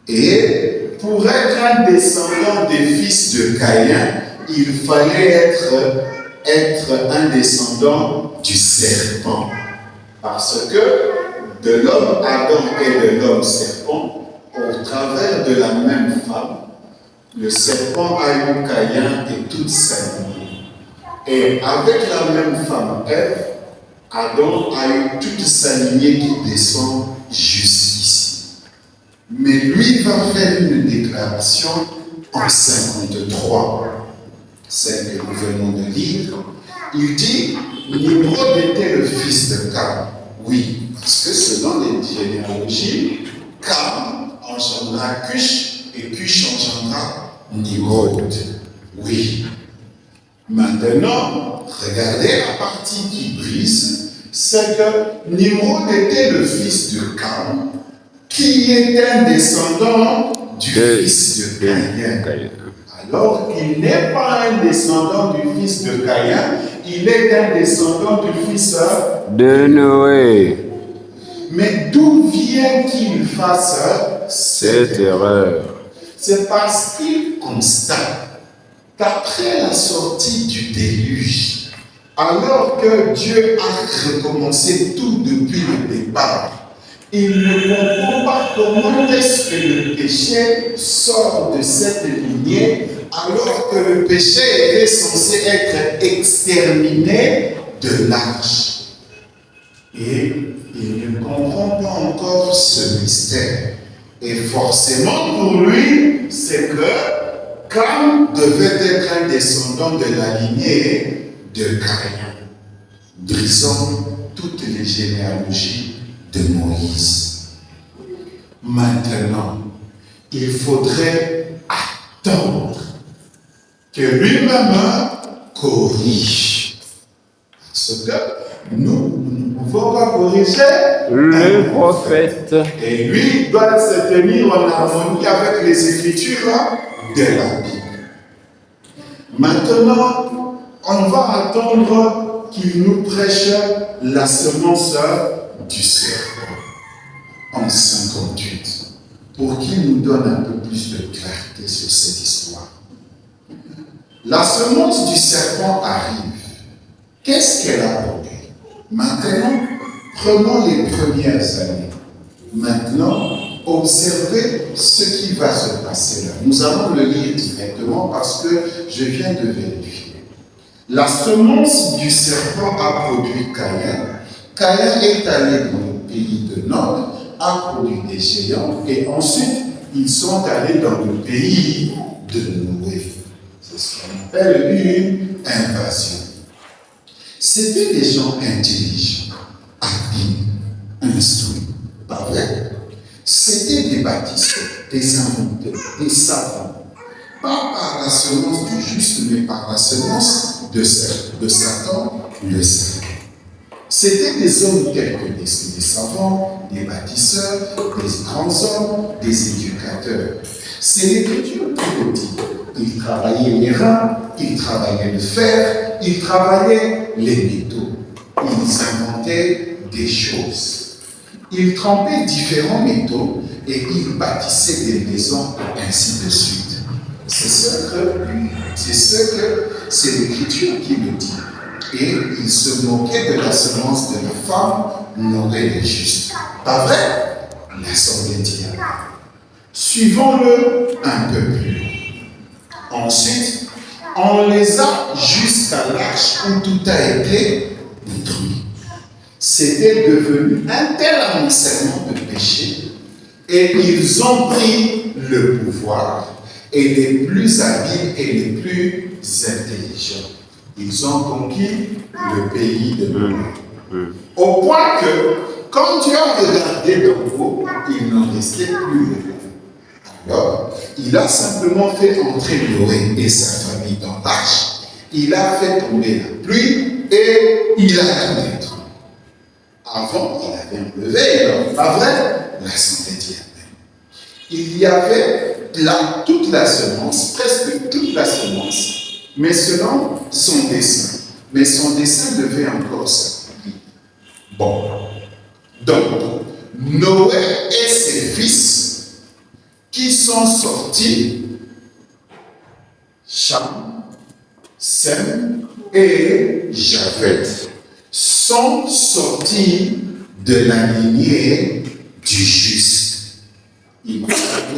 Et pour être un descendant des fils de Caïn, il fallait être un descendant du serpent. Parce que de l'homme Adam et de l'homme serpent, au travers de la même femme, le serpent a eu Caïn et toute sa lignée. Et avec la même femme Ève, Adam a eu toute sa lignée qui descend jusqu'ici. Mais lui va faire une déclaration en 53, celle que nous venons de lire. Il dit, Nimrod était le fils de Cam. Oui, parce que selon les généalogies, Cam engendra Cush et Cush engendra Nimrod. Oui. Maintenant, regardez la partie qui brise, c'est que Nimrod était le fils de Cam, qui est un descendant du fils de Caïn. Alors, il n'est pas un descendant du fils de Caïn, il est un descendant du fils de Noé. Mais d'où vient qu'il fasse Cette erreur. C'est parce qu'il constate qu'après la sortie du déluge, alors que Dieu a recommencé tout depuis le départ, il ne comprend pas comment est-ce que le péché sort de cette lignée alors que le péché était censé être exterminé de l'arche. Et il ne comprend pas encore ce mystère. Et forcément pour lui, c'est que Cam devait être un descendant de la lignée de Caïn, brisant toutes les généalogies de Moïse. Maintenant, il faudrait attendre que lui-même corrige. Parce que nous ne pouvons pas corriger Le prophète. et lui doit se tenir en harmonie avec les écritures de la Bible. Maintenant, on va attendre qu'il nous prêche la semence du serpent en 58 pour qu'il nous donne un peu plus de clarté sur cette histoire. La semence du serpent arrive. Qu'est-ce qu'elle a produit? Maintenant, prenons les premières années. Maintenant, observez ce qui va se passer là. Nous allons le lire directement parce que je viens de vérifier. La semence du serpent a produit Caïn. Caïn est allé dans le pays de Nod, a produit des géants et ensuite ils sont allés dans le pays de Noé. C'est ce qu'on appelle une invasion. C'était des gens intelligents, habiles, instruits, pas vrai? C'était des bâtisseurs, des inventeurs, des savants. Pas par la semence du juste, mais par la semence de Satan, le serpent. C'était des hommes tels que des savants, des bâtisseurs, des grands hommes, des éducateurs. C'est l'Écriture qui le dit. Ils travaillaient les reins, ils travaillaient le fer, ils travaillaient les métaux. Ils inventaient des choses. Ils trempaient différents métaux et ils bâtissaient des maisons, ainsi de suite. C'est l'Écriture qui le dit. Et ils se moquaient de la semence de la femme, n'aurait les justes. Pas vrai? L'Assemblée dit. Suivons-le un peu plus loin. Ensuite, on les a jusqu'à l'arche où tout a été détruit. C'était devenu un tel amoncellement de péché et ils ont pris le pouvoir. Et les plus habiles et les plus intelligents, ils ont conquis le pays de Noé. Au point que, quand Dieu a regardé d'en haut, il n'en restait plus rien. Alors, il a simplement fait entrer Noé et sa famille dans l'arche. Il a fait tomber la pluie et il a tout détruit. Avant, il avait enlevé l'homme. Pas vrai? L'Assemblée dit Amen. Il y avait toute la semence, presque toute la semence, mais selon son dessein. Mais son dessein devait encore s'accomplir. Bon, Donc, Noé et ses fils qui sont sortis, Cham, Sem et Japheth, sont sortis de la lignée du juste. Il a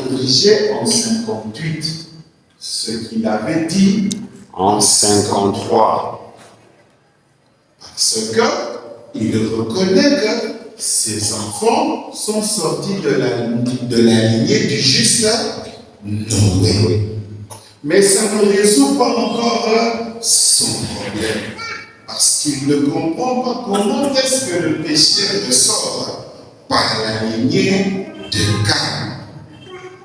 corrigé en 58 ce qu'il avait dit En 53. Parce qu'il reconnaît que ses enfants sont sortis de la lignée du juste Noé. Mais ça ne résout pas encore son problème. Parce qu'il ne comprend pas comment est-ce que le péché ressort par la lignée de Cam.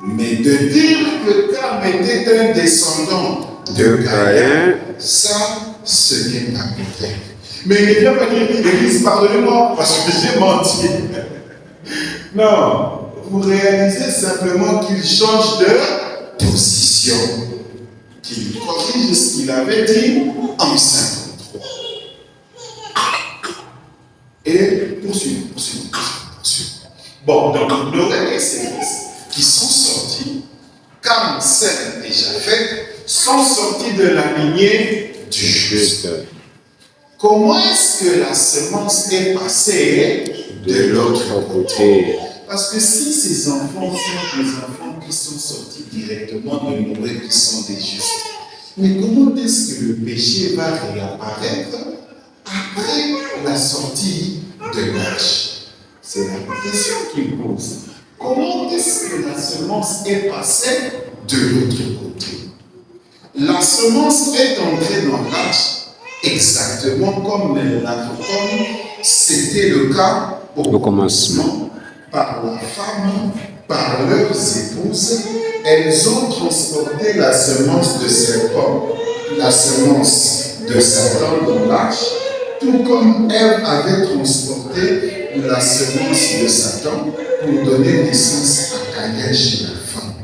Mais de dire que Cam était un descendant de Caïn, ça, ce n'est pas vrai. Mais il ne vient pas dire, l'Église, pardonnez-moi, parce que j'ai menti. Non, vous réalisez simplement qu'il change de position, qu'il corrige ce qu'il avait dit en 53. Et poursuivons. Bon, donc Noé et ses fils qui sont sortis, Cam, Sem et Japheth, sont sortis de la lignée du juste. Comment est-ce que la semence est passée de l'autre côté? Parce que si ces enfants sont des enfants qui sont sortis directement de Noé, qui sont des justes, mais comment est-ce que le péché va réapparaître après la sortie de l'arche? C'est la question qu'il pose. Comment est-ce que la semence est passée de l'autre côté? La semence est entrée dans l'arche exactement comme c'était le cas au commencement, par la femme, par leurs épouses. Elles ont transporté la semence de serpent, la semence de Satan dans l'arche, tout comme Ève avait transporté la semence de Satan pour donner naissance à Caïn chez la femme.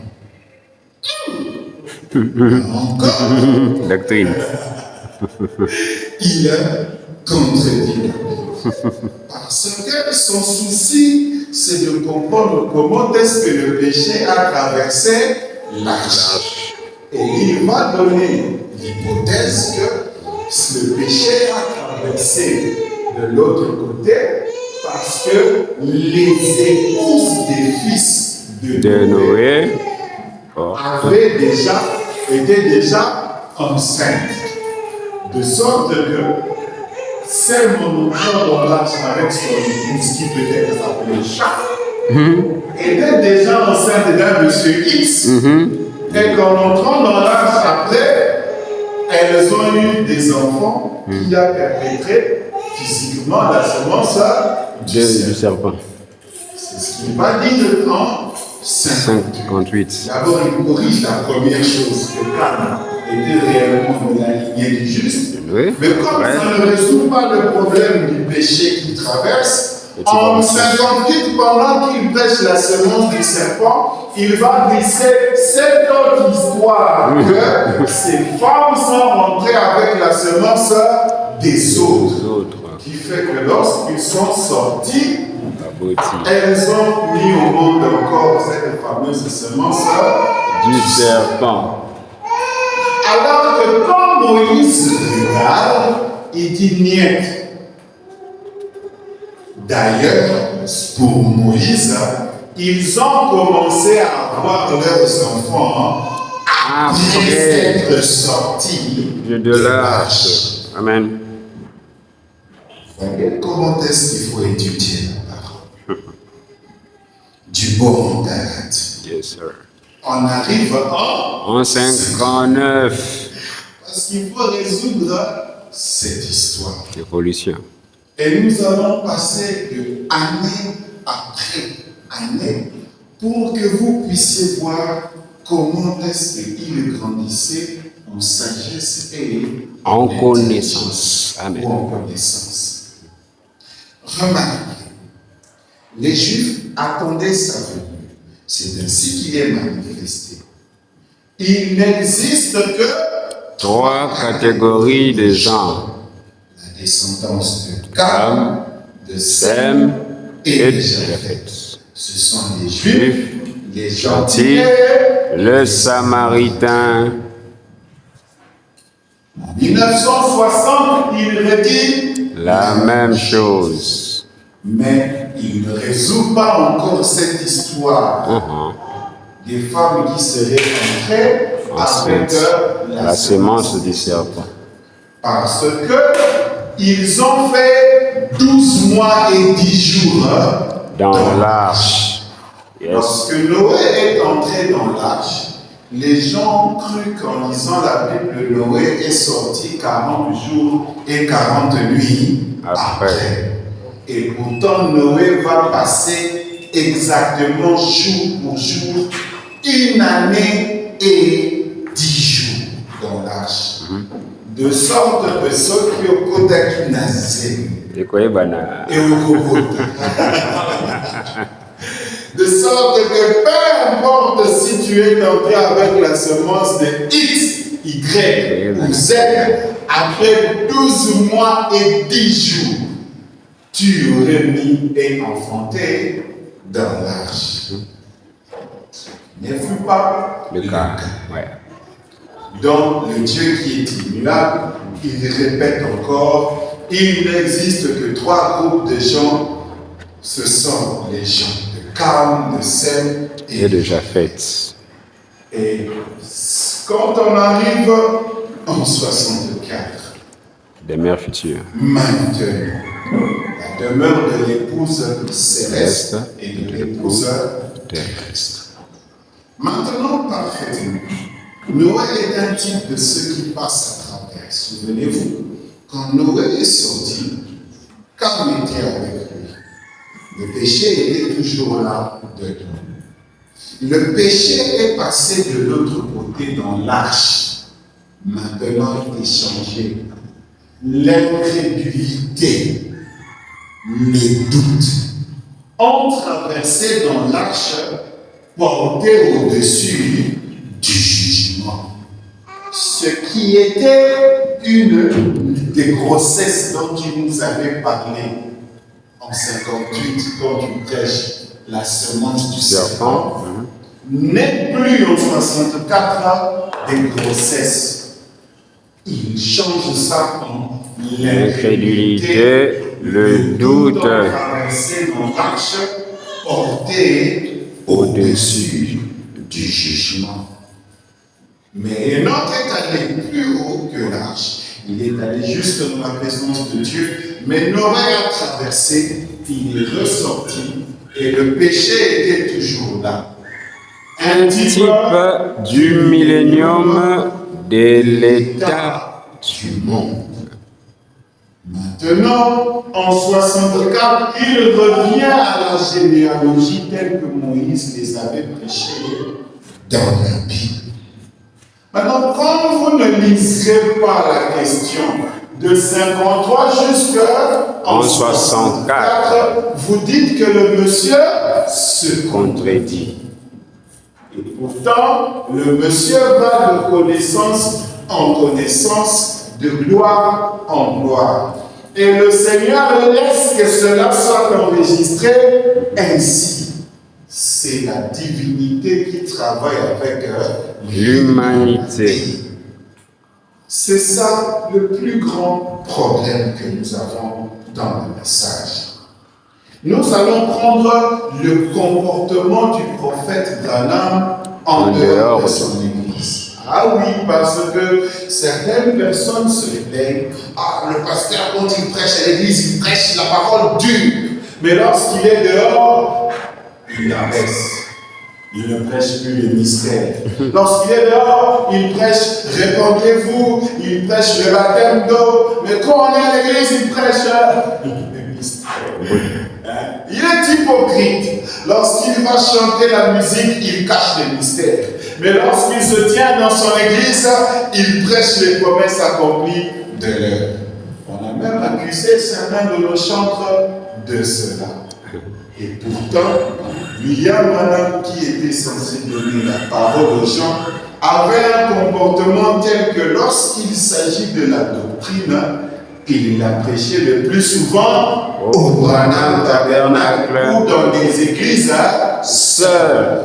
Encore Doctrine. il contredit. Parce que son souci, c'est de comprendre comment est-ce que le péché a traversé l'arche. Et il va donner l'hypothèse que le péché a traversé de l'autre côté parce que les épouses des fils de Noé étaient déjà enceintes. De sorte que celle montrant dans l'arche avec son épouse, qui peut-être s'appelait Cham, était déjà enceinte d'un monsieur X. Et qu'en entrant dans l'arche après, elles ont eu des enfants qui a perpétré physiquement la semence du serpent. C'est ce qu'il va dire en 58. D'abord, il corrige la première chose, que Cam était réellement de la lignée du juste. Oui. Mais comme ça ne résout pas le problème du péché qu'il traverse, en 58, pendant qu'il prêche la semence du serpent, il va glisser cette autre histoire que ces femmes sont rentrées avec la semence des autres. Qui fait que lorsqu'ils sont sortis, elles ont mis au monde encore cette fameuse semence du serpent. Alors que quand Moïse regarde, il dit niet. D'ailleurs, pour Moïse, ils ont commencé à avoir leurs enfants après être sortis de l'arche. Amen. Voyez comment est-ce qu'il faut étudier la parole. Du bon garde. Yes, sir. On arrive en 59. Parce qu'il faut résoudre cette histoire. Évolution. Et nous allons passer de année après année pour que vous puissiez voir comment est-ce qu'il grandissait en sagesse et en connaissance. Amen. En connaissance. Remarquez, les Juifs attendaient sa venue. C'est ainsi qu'il est manifesté. Il n'existe que 3 catégories de gens. La descendance de Cam, de Sem et les de Japheth. Japheth. Ce sont les Juifs, les gentils, Gentil, le Samaritain. En 1960, il redit La même chose. mais il ne résout pas encore cette histoire des femmes qui seraient entrées avec Ensuite, la semence du serpent. Parce que ils ont fait 12 mois et 10 jours Dans l'arche. Yes. Lorsque Noé est entré dans l'arche, les gens crurent qu'en lisant la Bible, Noé est sorti 40 jours et 40 nuits après. Et pourtant, Noé va passer exactement jour pour jour, 1 année et 10 jours dans l'arche. De sorte que ceux qui ont côté nazé Et quoi, bana? et au de sorte que peu importe si tu es entré avec la semence de X, Y ou Z, après 12 mois et 10 jours, tu aurais mis et enfanté dans l'arche. Ne fut pas Le cas. Ouais. Donc, le Dieu qui est immuable, il répète encore, il n'existe que 3 groupes de gens. Ce sont les gens de Cam, de Sem Et de Japheth. Et quand on arrive en 64, Des mères futures. maintenant, la demeure de l'épouse céleste et de l'épouse terrestre. Maintenant, parfaitement, Noé est un type de ceux qui passent à travers. Souvenez-vous, quand Noé est sorti, Cam était avec lui. Le péché était toujours là dedans. Le péché est passé de l'autre côté dans l'arche. Maintenant, il est changé. L'incrédulité, les doutes ont traversé dans l'arche, porté au-dessus du jugement. Ce qui était une des grossesses dont tu nous avais parlé en 58, quand tu prêches la semence du serpent, n'est plus en 64 des grossesses. Il change ça en L'incrédulité, le doute. Traversé dans l'arche, porté au-dessus du jugement. Mais Enoch est allé plus haut que l'arche. Il est allé juste dans la présence de Dieu. Mais Noé a traversé, il est ressorti, et le péché était toujours là. Un type du millénium de l'état du monde. Maintenant, en 64, il revient à la généalogie telle que Moïse les avait prêchés dans la Bible. Maintenant, quand vous ne liserez pas la question de 53 jusqu'en 64, vous dites que le monsieur se contredit. Et pourtant, le monsieur va de connaissance en connaissance, de gloire en gloire. Et le Seigneur laisse que cela soit enregistré ainsi. C'est la divinité qui travaille avec l'humanité. C'est ça le plus grand problème que nous avons dans le message. Nous allons prendre le comportement du prophète Branham en dehors de son église. Ah oui, parce que certaines personnes se plaignent. Ah, le pasteur, quand il prêche à l'église, il prêche la parole dure. Mais lorsqu'il est dehors, il la baisse. Il ne prêche plus le mystère. Lorsqu'il est dehors, il prêche répandez-vous, il prêche le baptême d'eau. Mais quand on est à l'église, il prêche le mystère. Il est hypocrite. Lorsqu'il va chanter la musique, il cache le mystère. Mais lorsqu'il se tient dans son église, il prêche les promesses accomplies de l'heure. On a même accusé certains de nos chantres de cela. Et pourtant, William Branham, qui était censé donner la parole aux gens, avait un comportement tel que lorsqu'il s'agit de la doctrine, Il l'a prêché le plus souvent au Branham Tabernacle ou dans des églises seules.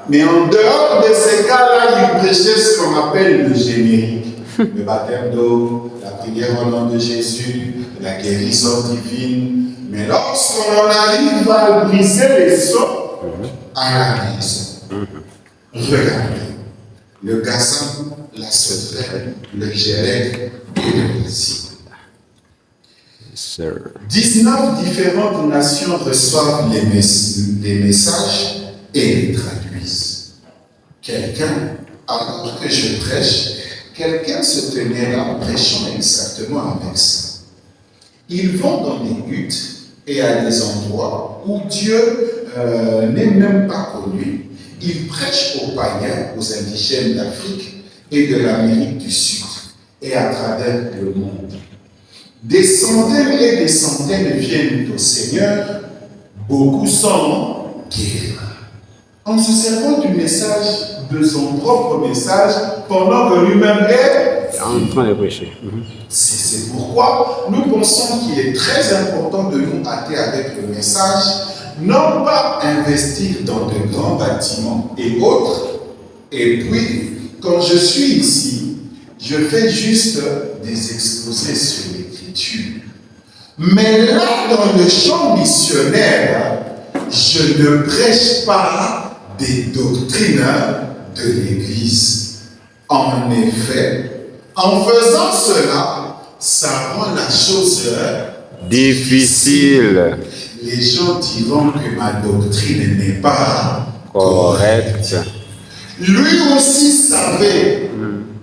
Mais en dehors de ces cas-là, il prêchait ce qu'on appelle le générique. Le baptême d'eau, la prière au nom de Jésus, la guérison divine. Mais lorsqu'on arrive à briser les sceaux, à la guérison, regardez, le gazon, la sauterelle, le gélèque et le brésil. 19 différentes nations reçoivent les messages et les traduisent. Alors que je prêche, quelqu'un se tenait là prêchant exactement avec ça. Ils vont dans des huttes et à des endroits où Dieu n'est même pas connu. Ils prêchent aux païens, aux indigènes d'Afrique et de l'Amérique du Sud et à travers le monde. Des centaines et des centaines viennent au Seigneur, beaucoup sont guéris. En se servant du message, de son propre message, pendant que lui-même est en train de prêcher. C'est pourquoi nous pensons qu'il est très important de nous hâter avec le message, non pas investir dans de grands bâtiments et autres. Et puis, quand je suis ici, je fais juste des exposés sur l'écriture. Mais là, dans le champ missionnaire, je ne prêche pas des doctrines de l'Église. En effet, en faisant cela, ça rend la chose difficile. Les gens diront que ma doctrine n'est pas correcte. Lui aussi savait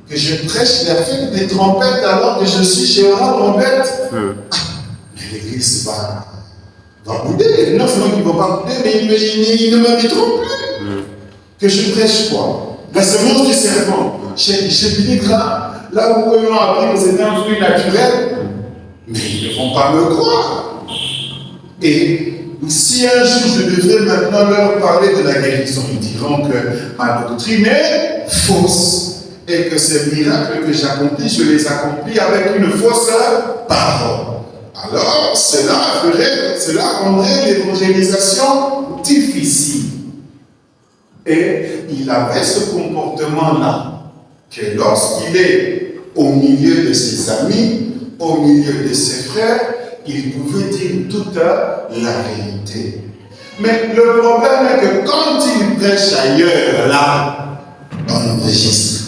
que je prêche la fête des trompettes alors que je suis chez Aura Trompette. Mais l'église va bouder. Non seulement qu'ils ne vont pas bouder, mais ils ne m'inviteront plus. Que je prêche quoi? La semence du serpent. Chez Bilikra, là où ils ont appris que c'était un fruit naturel, mais ils ne vont pas me croire. Et si un jour je devrais maintenant leur parler de la guérison, ils diront que ma doctrine est fausse et que ces miracles que j'accomplis, je les accomplis avec une fausse parole. Alors, cela rendrait l'évangélisation difficile. Et il avait ce comportement-là, que lorsqu'il est au milieu de ses amis, au milieu de ses frères, il pouvait dire toute la vérité. Mais le problème est que quand il prêche ailleurs, là, on enregistre.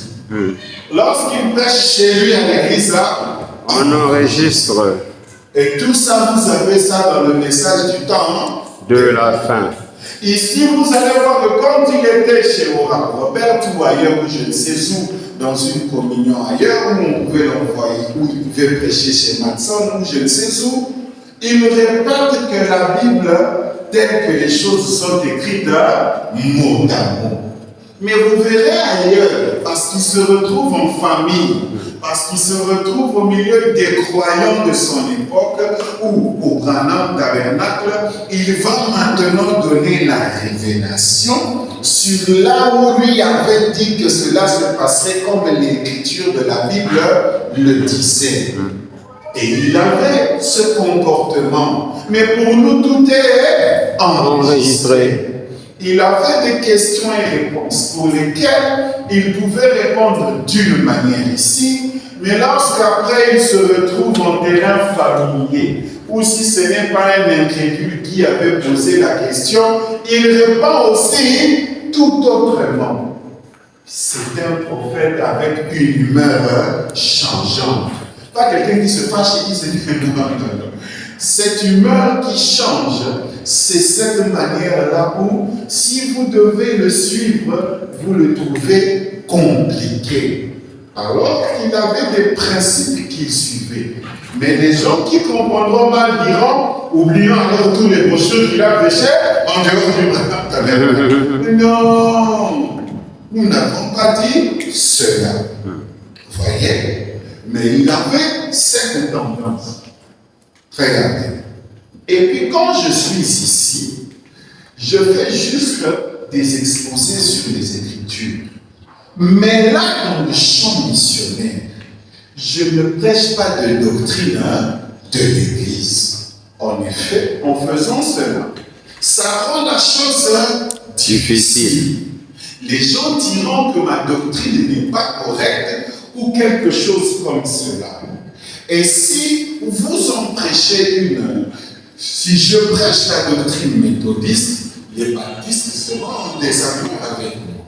Lorsqu'il prêche chez lui à l'église, là, on enregistre. Et tout ça, vous avez ça dans le message du temps de la fin. Ici, vous allez voir que quand il était chez Robert ou ailleurs, ou je ne sais où, dans une communion ailleurs, où on pouvait l'envoyer, où il pouvait prêcher chez Matson, ou je ne sais où, il répète que la Bible, telle que les choses sont écrites, mot à mot. Mais vous verrez ailleurs, parce qu'il se retrouve en famille, parce qu'il se retrouve au milieu des croyants de son époque, ou au Branham Tabernacle, il va maintenant donner la révélation sur là où lui avait dit que cela se passerait comme l'écriture de la Bible le disait. Et il avait ce comportement. Mais pour nous, tout est enregistré. Il avait des questions et réponses pour lesquelles il pouvait répondre d'une manière ici, mais lorsqu'après il se retrouve en terrain familier, ou si ce n'est pas un incrédule qui avait posé la question, il répond aussi tout autrement. C'est un prophète avec une humeur changeante. Pas quelqu'un qui se fâche et qui se dit non. Cette humeur qui change, c'est cette manière-là où, si vous devez le suivre, vous le trouvez compliqué. Alors qu'il avait des principes qu'il suivait. Mais les gens qui comprendront mal diront, oublions alors tous les brochures qu'il a prêchés en dehors du non, nous n'avons pas dit cela. Vous voyez? Mais il avait cette tendance. Regardez. Et puis quand je suis ici, je fais juste des exposés sur les Écritures. Mais là, dans le champ missionnaire, Je ne prêche pas de doctrine de l'Église. En effet, en faisant cela, ça rend la chose difficile. Les gens diront que ma doctrine n'est pas correcte ou quelque chose comme cela. Et si vous en prêchez si je prêche la doctrine méthodiste, les baptistes seront en désaccord avec moi.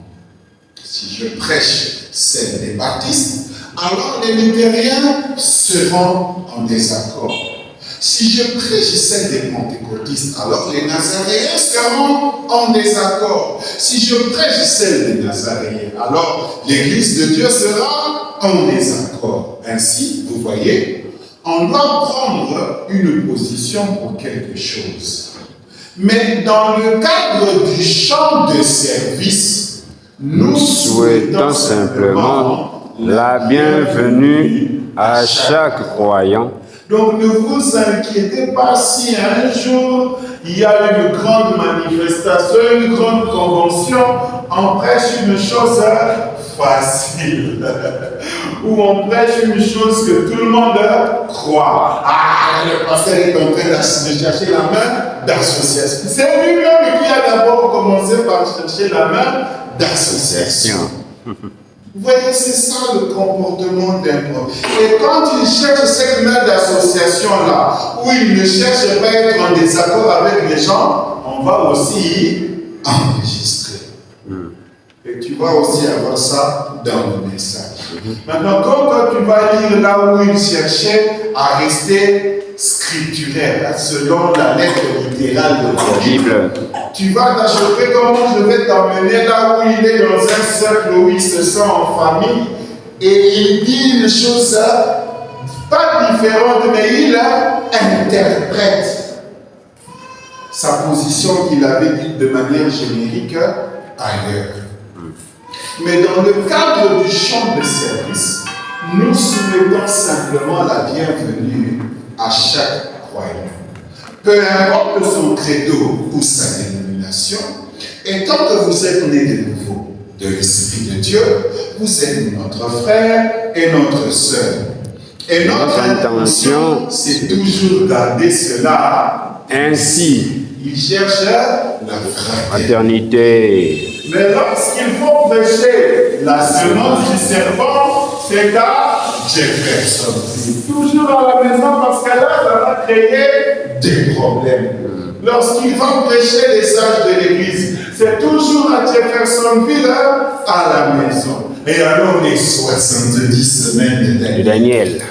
Si je prêche celle des baptistes, alors les luthériens seront en désaccord. Si je prêche celle des pentecôtistes, alors les nazaréens seront en désaccord. Si je prêche celle des nazaréens, alors l'Église de Dieu sera en désaccord. Ainsi, vous voyez, on doit prendre une position pour quelque chose. Mais dans le cadre du champ de service, nous souhaitons simplement la bienvenue à chaque croyant. Donc ne vous inquiétez pas si un jour il y a une grande manifestation, une grande convention, on prêche une chose facile. Ou on prêche une chose que tout le monde croit. Ah, le pasteur est en train de chercher la main d'association. C'est lui-même qui a d'abord commencé par chercher la main d'association. Vous voyez, c'est ça le comportement d'un prophète. Et quand il cherche cette main d'association-là, où il ne cherche pas à être en désaccord avec les gens, on va aussi enregistrer. Et tu vas aussi avoir ça dans le message. Maintenant, quand tu vas lire là où il cherchait à rester scripturaire, selon la lettre littérale de la Bible, tu vas t'acheter comment je vais t'emmener là où il est dans un cercle où il se sent en famille et il dit une chose pas différente, mais il interprète sa position qu'il avait dite de manière générique ailleurs. Mais dans le cadre du champ de service, nous souhaitons simplement la bienvenue à chaque croyant. Peu importe son credo ou sa dénomination, et tant que vous êtes né de nouveau de l'Esprit de Dieu, vous êtes notre frère et notre sœur. Et notre intention, c'est toujours garder cela ainsi. Il cherche la Fraternité. Mais lorsqu'il faut prêcher la semence du serpent, c'est à Jefferson. Toujours à la maison parce que là, ça va créer des problèmes. Lorsqu'il va prêcher les sages de l'église, c'est toujours à Jeffersonville, à la maison. Et alors les 70 semaines de Daniel.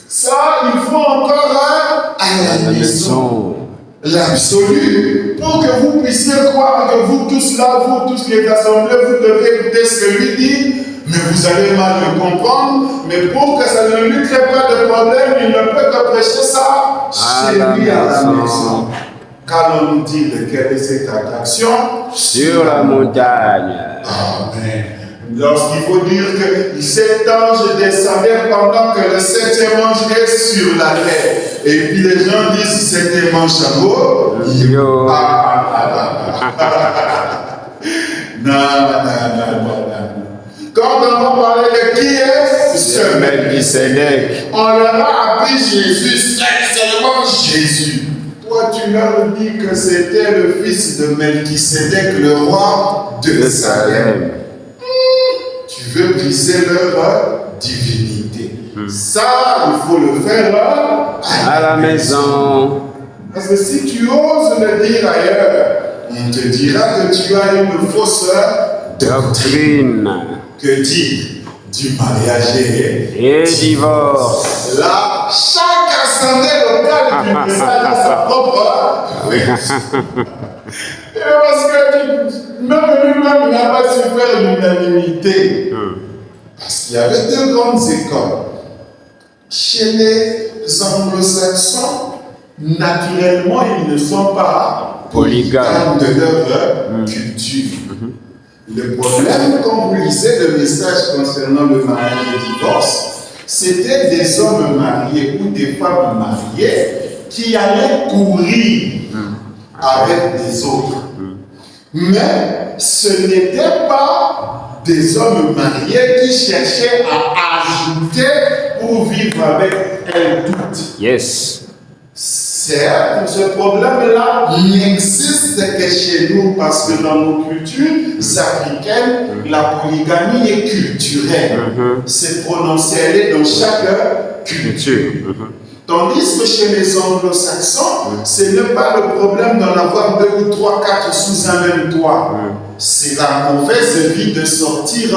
Ça, il faut encore à la maison. L'absolu, pour que vous puissiez croire que vous tous là, vous tous les assemblés, vous devez écouter ce que lui dit, mais vous allez mal le comprendre, mais pour que ça ne lui crée pas de problème, il ne peut que prêcher ça chez lui à la maison. Car on nous dit de quelle est cette attraction? Sur la montagne. Amen. Lorsqu'il faut dire que cet ange descendait pendant que le 7e ange est sur la terre. Et puis les gens disent c'était mon chameau. Yo. Non. Quand on va parler de qui est ce Melchisédek, on leur a appris Jésus, c'est seulement Jésus. Toi, tu leur dis que c'était le fils de Melchisédek, le roi de Salem. Tu veux briser leur divinité. Ça, il faut le faire à la maison. Parce que si tu oses le dire ailleurs, on te dira que tu as une fausse doctrine. Que dire du mariage et divorce. Là, chaque assemblée locale du message a sa propre version. Parce que même lui-même n'a pas su faire l'unanimité. Parce qu'il y avait deux grandes écoles. Chez les anglo-saxons, naturellement, ils ne sont pas polygames de leur culture. Le problème, quand vous lisez le message concernant le mariage et le divorce, c'était des hommes mariés ou des femmes mariées qui allaient courir avec des autres. Mais ce n'était pas des hommes mariés qui cherchaient à ajouter pour vivre avec elles toutes. Yes. Certes, ce problème-là n'existe que chez nous parce que dans nos cultures africaines, la polygamie est culturelle. C'est prononcé, elle est dans chaque culture. Tandis que chez les anglo-saxons, ce n'est pas le problème d'en avoir 2 ou 3, 4 sous un même toit. C'est la mauvaise vie de sortir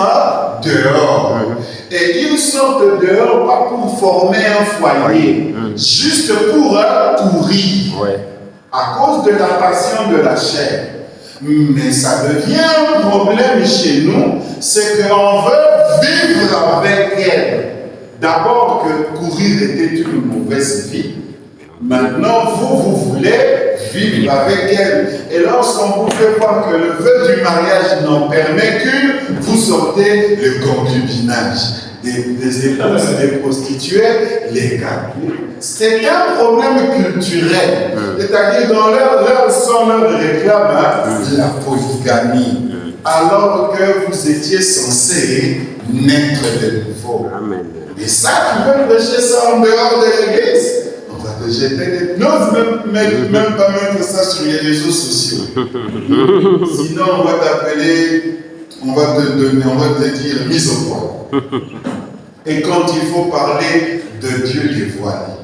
dehors. Et ils sortent dehors pas pour former un foyer, juste pour pourrir, à cause de la passion de la chair. Mais ça devient un problème chez nous, c'est qu'on veut vivre avec elle. D'abord que courir était une mauvaise vie. Maintenant, vous voulez vivre avec elle. Et lorsqu'on vous fait voir que le vœu du mariage n'en permet qu'une, vous sortez le concubinage. Des épouses, des prostituées, les gars. C'est un problème culturel. C'est-à-dire dans leur sang, leur réclame la polygamie. Alors que vous étiez censé naître de nouveau. Amen. Et ça, tu veux prêcher ça en dehors de l'église? On va te jeter des... N'ose même pas mettre ça sur les réseaux sociaux. Sinon, on va t'appeler, on va te dire mise au point. Et quand il faut parler de Dieu dévoilé,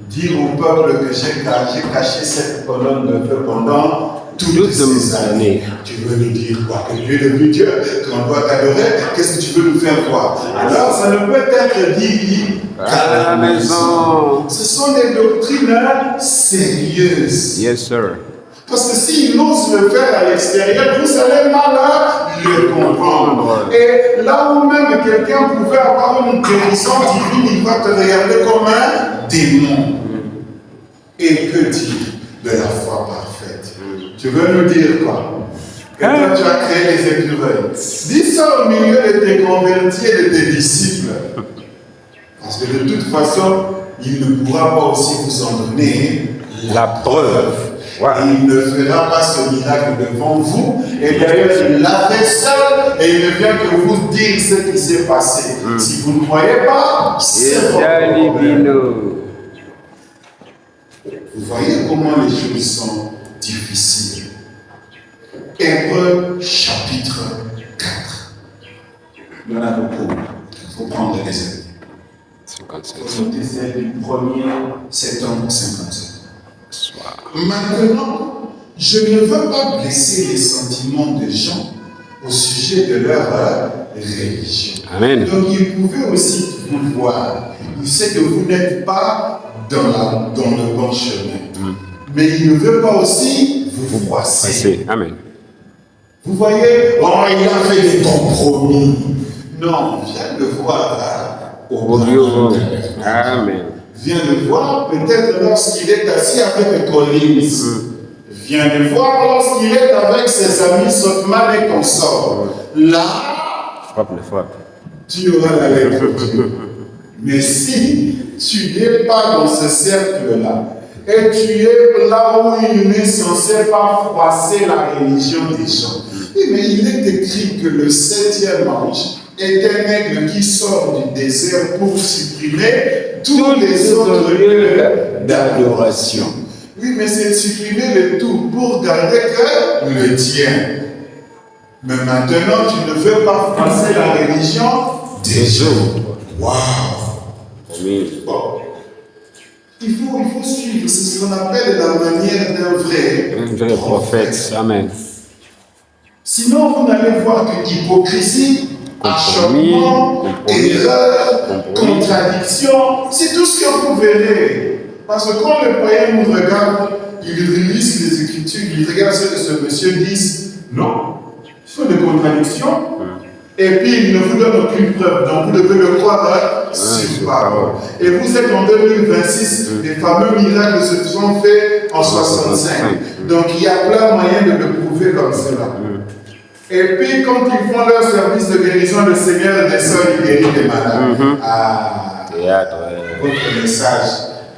dire au peuple que j'ai caché cette colonne de feu pendant toutes ces années. Tu veux nous dire quoi? Que Dieu est le Dieu, qu'on doit t'adorer? Qu'est-ce que tu veux nous faire voir? Alors, ça ne peut être dit qu'à la maison. Ce sont des doctrines sérieuses. Yes, sir. Parce que s'il ose le faire à l'extérieur, vous allez mal le comprendre. Et là où même quelqu'un pouvait avoir une guérison divine, il va te regarder comme un démon. Et que dire de la foi parfaite? Tu veux nous dire quoi? Que toi tu as créé les écureuils. Dis ça au milieu de tes convertis et de tes disciples. Parce que de toute façon, il ne pourra pas aussi vous en donner la preuve. Et il ne fera pas ce miracle devant vous. Et d'ailleurs, il l'a fait seul et il ne vient que vous dire ce qui s'est passé. Si vous ne croyez pas, c'est votre problème. Vous voyez comment les choses sont difficiles. Hébreux chapitre 4. Il y en a beaucoup. Il faut prendre les années. 57. C'est du 1er septembre 57. Maintenant, je ne veux pas blesser les sentiments des gens au sujet de leur religion. Amen. Donc, il pouvait aussi vous voir. Il sait que vous n'êtes pas dans le bon chemin. Mais il ne veut pas aussi vous froisser. Amen. Vous voyez, oh, il a fait des compromis. Non, viens le voir au grand. Amen. Viens le voir peut-être lorsqu'il est assis avec Collins. Viens le voir lorsqu'il est avec ses amis Sotman et consorts. Là, tu auras la lettre de Dieu. Mais si tu n'es pas dans ce cercle-là, et tu es là où il n'est censé pas froisser la religion des gens. Oui, mais il est écrit que le 7e ange est un aigle qui sort du désert pour supprimer tous les autres lieux d'adoration. Oui, mais c'est supprimer le tout pour garder que le tien. Mais maintenant, tu ne veux pas froisser la religion des autres. Waouh! Bon. Il faut suivre, c'est ce qu'on appelle la manière d'un vrai prophète. Amen. Sinon, vous n'allez voir que hypocrisie, achoppement, erreur, contradiction, c'est tout ce que vous verrez. Parce que quand le païen nous regarde, il relise les Écritures, il regarde ce que ce monsieur dit. Non, ce sont des contradictions. Et puis, il ne vous donne aucune preuve. Donc, vous devez le croire sur parole. Et vous êtes en 2026, les fameux miracles se sont faits en 65. Donc, il y a plein de moyens de le prouver comme cela. Et puis, quand ils font leur service de guérison, le Seigneur descend et guérit les malades. Votre message,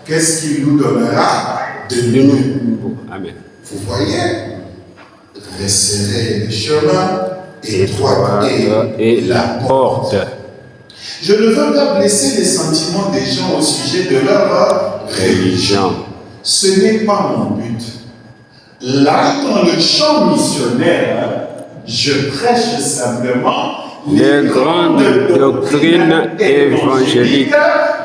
qu'est-ce qu'il nous donnera de nouveau? Amen. Vous voyez, resserrer le chemin, étroite et est la porte. Je ne veux pas blesser les sentiments des gens au sujet de leur religion. Ce n'est pas mon but. Là, dans le champ missionnaire, je prêche simplement les grandes doctrines évangéliques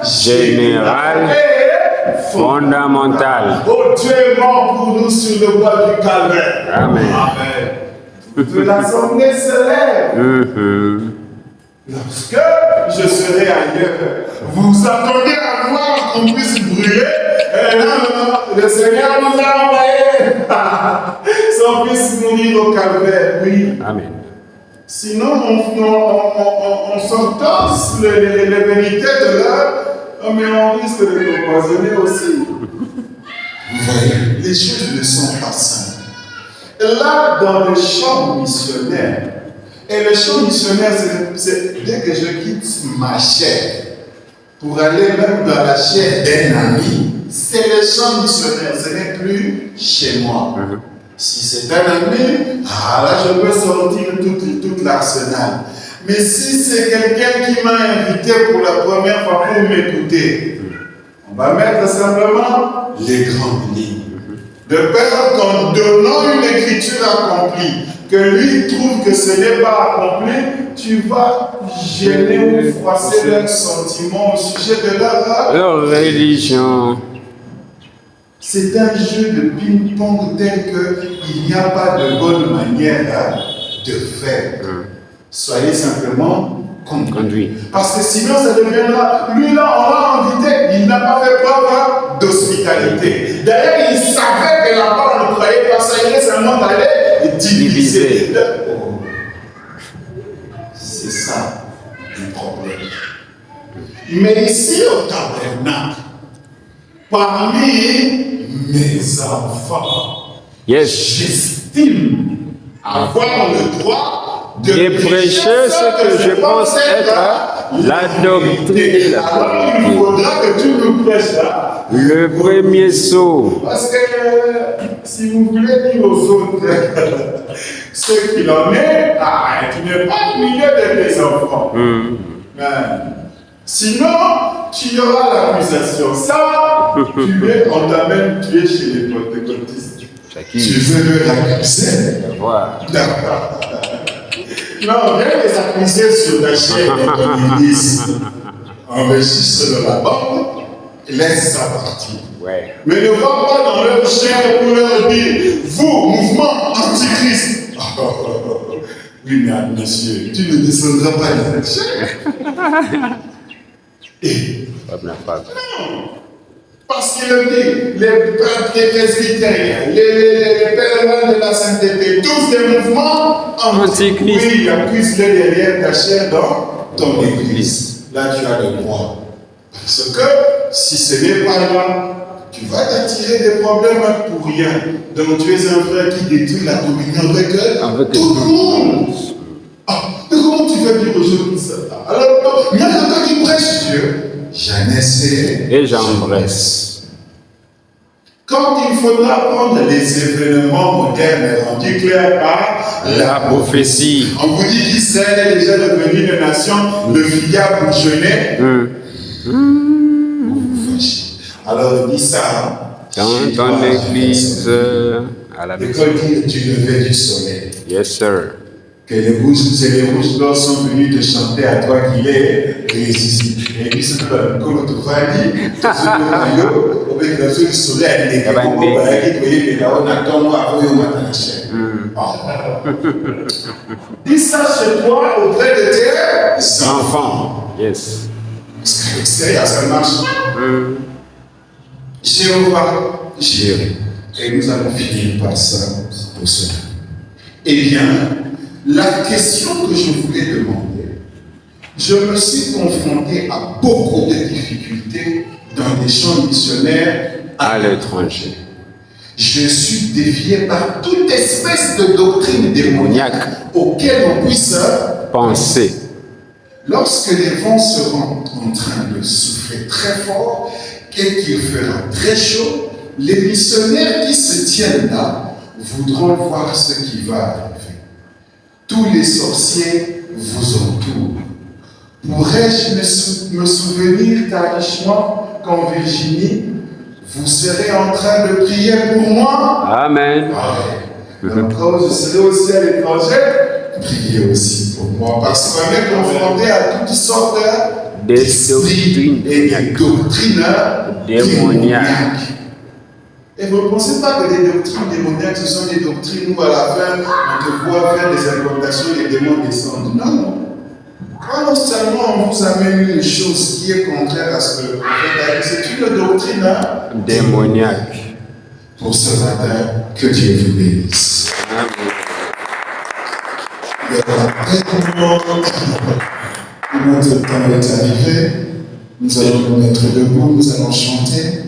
générales et fondamentales. Oh, Dieu est mort pour nous sur le bois du calvaire. Amen. Amen. De l'assemblée se lève. Lorsque je serai ailleurs, vous attendez à voir qu'on puisse brûler. Et non, le Seigneur nous a envoyé son fils mourir au calvaire. Oui. Amen. Sinon, on s'entorse les vérités de l'heure, mais on risque de nous empoisonner aussi. Vous voyez, les choses ne sont pas simples. Là, dans le champ missionnaire, et le champ missionnaire, c'est dès que je quitte ma chair, pour aller même dans la chair d'un ami, c'est le champ missionnaire, ce n'est plus chez moi. Si c'est un ami, là je peux sortir tout l'arsenal. Mais si c'est quelqu'un qui m'a invité pour la première fois pour m'écouter, on va mettre simplement les grandes lignes. De peur qu'en donnant une écriture accomplie, que lui trouve que ce n'est pas accompli, tu vas gêner ou froisser leurs sentiments au sujet de leur religion. C'est un jeu de ping-pong tel qu'il n'y a pas de bonne manière de faire. Soyez simplement conduits. Parce que sinon, ça deviendra. Lui, là, on l'a invité, il n'a pas fait preuve d'hospitalité. D'ailleurs, il savait que là-bas, on ne croyait pas ça, il est seulement allé diviser. C'est ça le problème. Mais ici, au tabernacle, parmi mes enfants, j'estime avoir le droit de prêcher ce que je pense être la doctrine. Alors il faudra que tu nous prêches là. Le premier saut. Parce que si vous voulez dire aux autres ce qu'il en est, tu n'es pas au milieu de tes enfants. Sinon, tu auras l'accusation. Ça, on t'amène, tu es chez les pentecôtistes. Tu veux l'accuser? D'accord. Non, viens les accuser sur la chaîne et ils disent enregistre de la bande et laisse ça partir. Ouais. Mais ne va pas dans leur chair pour leur dire vous, mouvement antichrist. Oui, mais monsieur, tu ne descendras pas de cette chair. Et non, parce qu'il le dit, les presbytériens, les pèlerins de la sainteté, tous des mouvements antichrist. Oui, accuse-le derrière ta chair dans ton église. Là, tu as le droit. Parce que si ce n'est pas là, tu vas t'attirer des problèmes pour rien. Donc tu es un frère qui détruit la communion avec tout le monde. Mais comment tu vas dire aux gens ça? Alors, il y a quelqu'un qui prêche Dieu. J'en essaie et j'embrasse. Quand il faudra prendre les événements modernes rendus clairs par la prophétie. On vous dit qu'Israël est déjà devenu une nation de filles bourgeonnées. Vous vous fâchez. Alors il dit ça. Dans ton église, à la maison. Du lever du soleil. Yes, sir. Que les rouges blancs sont venus te chanter à toi qu'il est ici. Et puis c'est comme tu vas dire, tu es avec la soleil du soleil, les gens qui voyaient on attend moi avant de matin la chair. Dis ça chez toi auprès de tes enfants. Yes. Parce qu'à l'extérieur ça marche. Jéhovah Jireh. Et nous allons finir par ça pour cela. Eh bien, la question que je voulais demander, je me suis confronté à beaucoup de difficultés dans des champs missionnaires à l'étranger. Je suis défié par toute espèce de doctrine démoniaque auquel on puisse penser. Lorsque les vents seront en train de souffler très fort et qu'il fera très chaud, les missionnaires qui se tiennent là voudront voir ce qui va arriver. tous les sorciers vous entourent. Pourrais-je me souvenir tarichement qu'en Virginie, vous serez en train de prier pour moi? Amen. Donc, quand je serai aussi à l'étranger, priez aussi pour moi. Parce qu'on est confronté à toutes sortes d'esprits et de doctrines démoniaques. Et vous ne pensez pas que les doctrines démoniaques, ce sont des doctrines où à la fin, on te voit faire des incantations et les démons descendent. Non. Quand non seulement on vous amène une chose qui est contraire à ce que le prophète a dit, c'est une doctrine démoniaque. Pour ce matin, que Dieu vous bénisse. Notre temps est arrivé. Nous allons nous mettre debout, nous allons chanter.